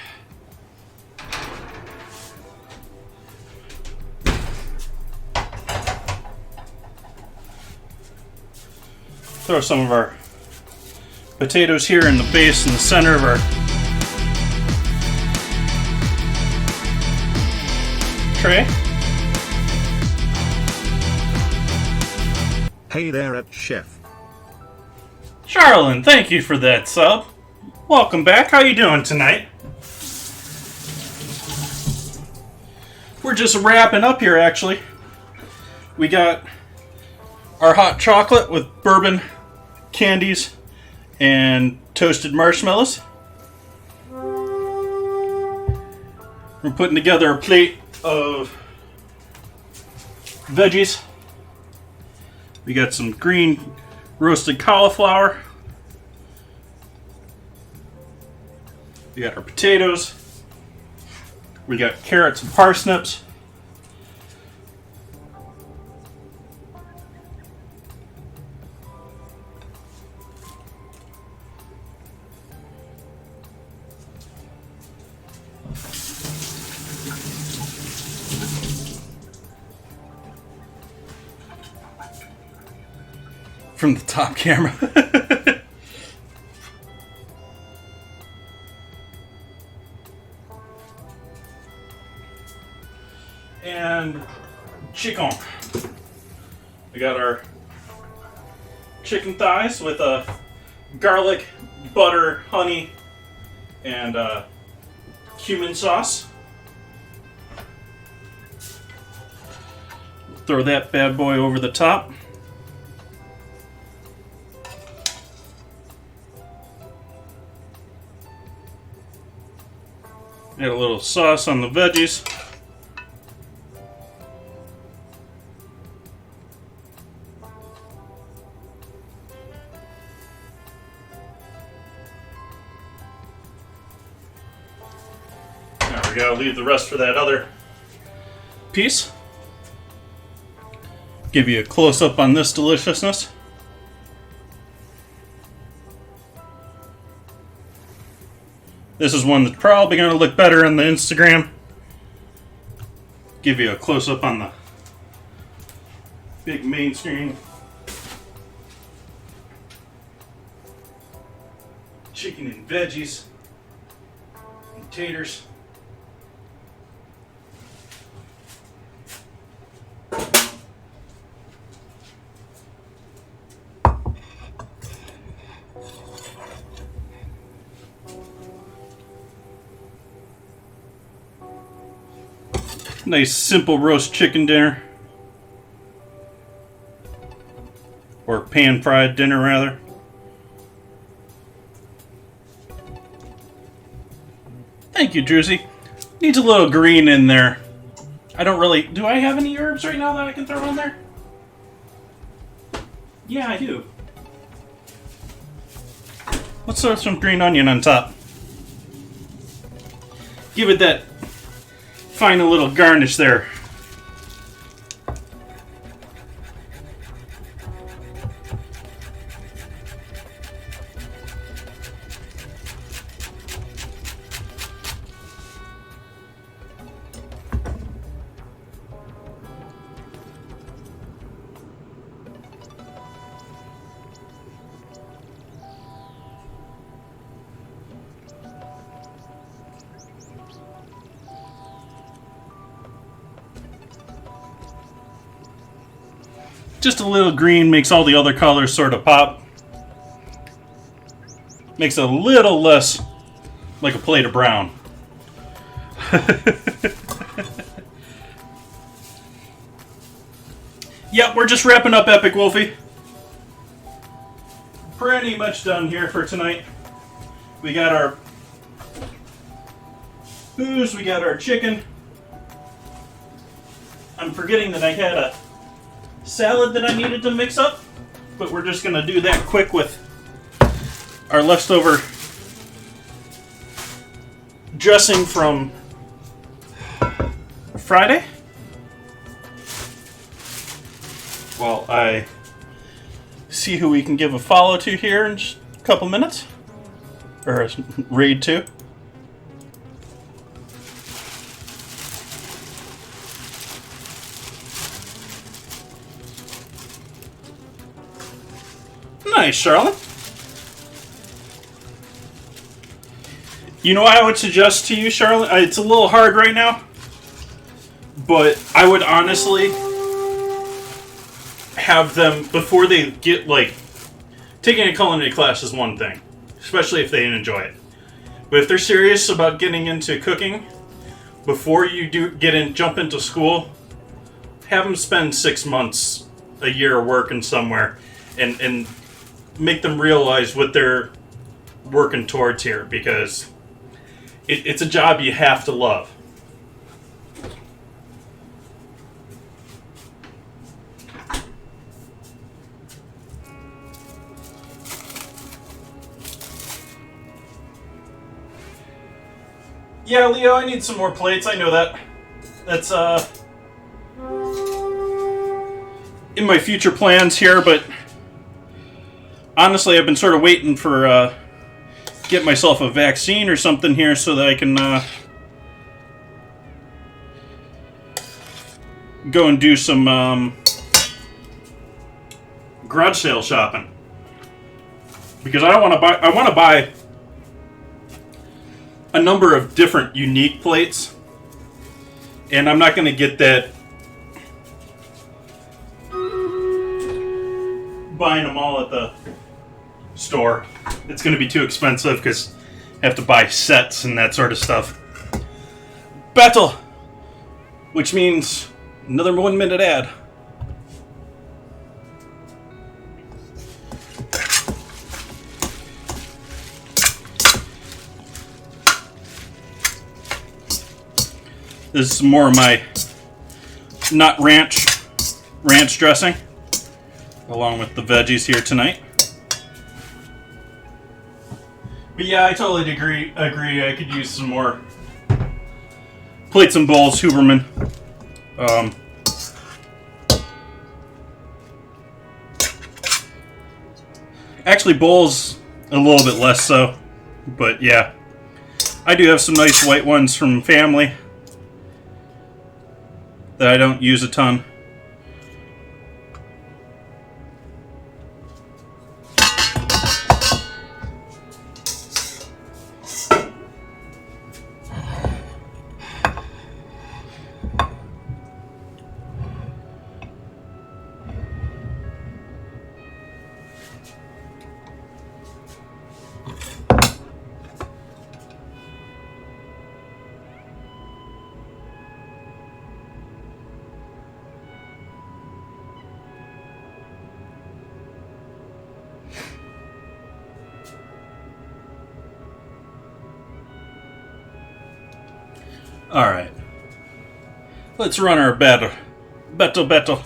Throw some of our potatoes here in the base in the center of our tray. Hey there at Chef. Charlene, thank you for that sub. Welcome back. How you doing tonight? We're just wrapping up here, actually. We got our hot chocolate with bourbon, candies, and toasted marshmallows. We're putting together a plate of veggies. We got some green roasted cauliflower. We got our potatoes. We got carrots and parsnips. From the top camera. And chicken. We got our chicken thighs with garlic, butter, honey, and cumin sauce. Throw that bad boy over the top. Add a little sauce on the veggies. There we go. Leave the rest for that other piece. Give you a close-up on this deliciousness. This is one that's probably going to look better on the Instagram. Give you a close-up on the big main screen. Chicken and veggies. And taters. Nice simple roast chicken dinner. Or pan fried dinner rather. Thank you, Druzy. Needs a little green in there. I don't really... Do I have any herbs right now that I can throw in there? Yeah, I do. Let's throw some green onion on top. Give it that final little garnish there. Just a little green makes all the other colors sort of pop. Makes it a little less like a plate of brown. Yep, we're just wrapping up Epic Wolfie. Pretty much done here for tonight. We got our booze, we got our chicken. I'm forgetting that I had a salad that I needed to mix up, but we're just going to do that quick with our leftover dressing from Friday. Well, I see who we can give a follow to here in just a couple minutes. Or a raid to. Nice, Charlotte. You know what I would suggest to you, Charlotte? It's a little hard right now, but I would honestly have them, before they get, like, taking a culinary class is one thing, especially if they enjoy it. But if they're serious about getting into cooking, before you jump into school, have them spend 6 months, a year working somewhere, and make them realize what they're working towards here, because it's a job you have to love. Yeah, Leo, I need some more plates. I know that. That's in my future plans here, but honestly, I've been sort of waiting for get myself a vaccine or something here so that I can go and do some garage sale shopping, because I want to buy a number of different unique plates, and I'm not going to get that buying them all at the store. It's going to be too expensive because I have to buy sets and that sort of stuff. Battle! Which means another 1 minute ad. This is more of my nut ranch dressing, along with the veggies here tonight. But yeah, I totally agree. I could use some more plates and bowls, Huberman. Actually, bowls a little bit less so, but yeah, I do have some nice white ones from family that I don't use a ton. Alright. Let's run our battle. Battle.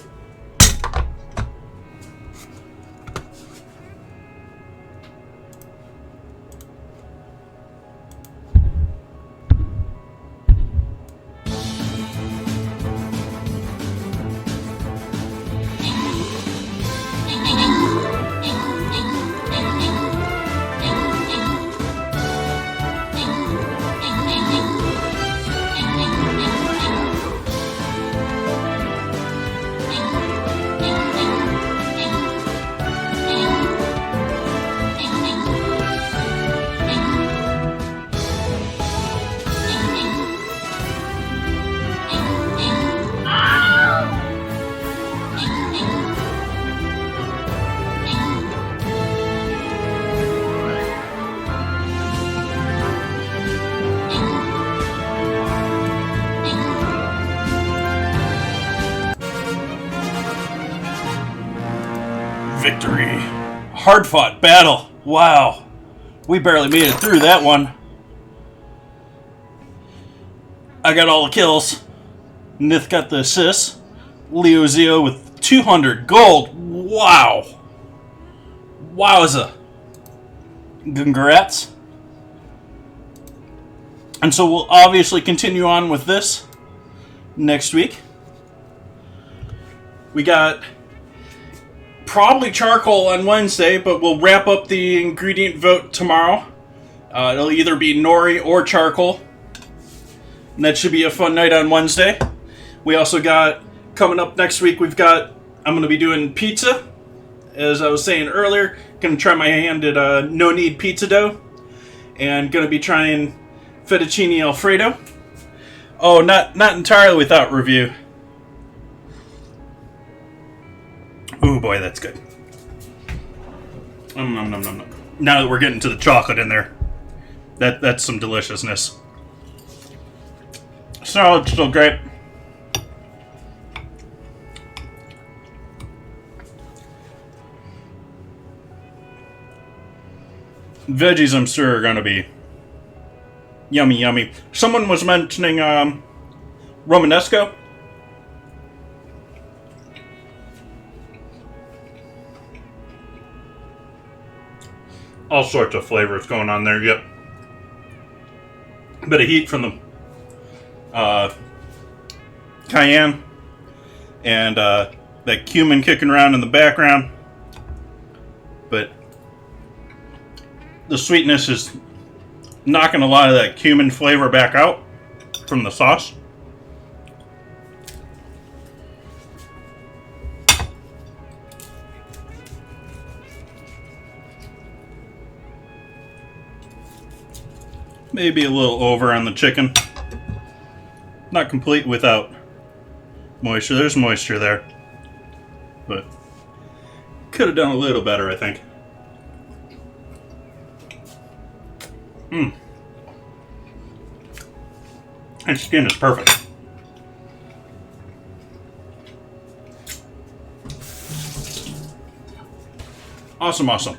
victory. Hard-fought battle. Wow. We barely made it through that one. I got all the kills. Nith got the assists. Leo Zio with 200 gold. Wow. Wowza. Congrats. And so we'll obviously continue on with this next week. We got probably charcoal on Wednesday, but we'll wrap up the ingredient vote tomorrow. It'll either be nori or charcoal. And that should be a fun night on Wednesday. We also got, coming up next week, I'm going to be doing pizza. As I was saying earlier, going to try my hand at no-knead pizza dough. And going to be trying fettuccine Alfredo. Oh, not entirely without review. Ooh, boy, that's good. Nom, nom, nom, nom. Now that we're getting to the chocolate in there, that's some deliciousness. Salad's still great. Veggies, I'm sure, are going to be yummy, yummy. Someone was mentioning Romanesco. All sorts of flavors going on there, yep. A bit of heat from the cayenne and that cumin kicking around in the background. But the sweetness is knocking a lot of that cumin flavor back out from the sauce. Maybe a little over on the chicken. Not complete without moisture. There's moisture there. But could have done a little better, I think. And skin is perfect. Awesome, awesome.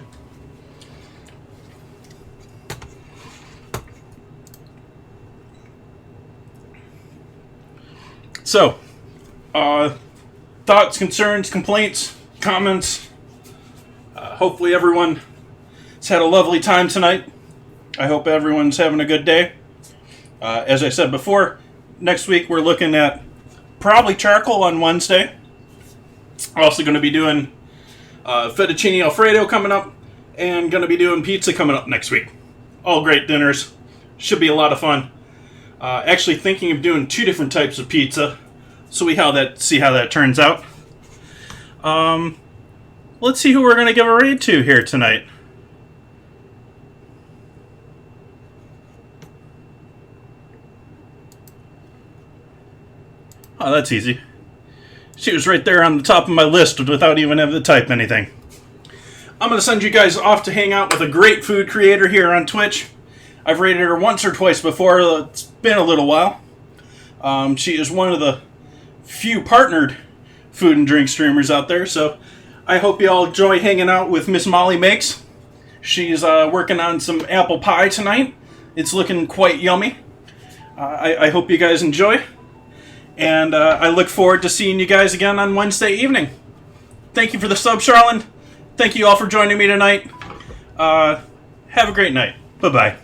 So, thoughts, concerns, complaints, comments. Hopefully everyone has had a lovely time tonight. I hope everyone's having a good day. As I said before, next week we're looking at probably charcoal on Wednesday. Also going to be doing fettuccine Alfredo coming up, and going to be doing pizza coming up next week. All great dinners. Should be a lot of fun. Actually thinking of doing 2 different types of pizza. So see how that turns out. Let's see who we're going to give a raid to here tonight. Oh, that's easy. She was right there on the top of my list without even having to type anything. I'm going to send you guys off to hang out with a great food creator here on Twitch. I've rated her once or twice before. It's been a little while. She is one of the few partnered food and drink streamers out there, so I hope you all enjoy hanging out with Miss Molly Makes. She's working on some apple pie tonight. It's looking quite yummy. I hope you guys enjoy. And I look forward to seeing you guys again on Wednesday evening. Thank you for the sub, Charlene. Thank you all for joining me tonight. Have a great night. Bye-bye.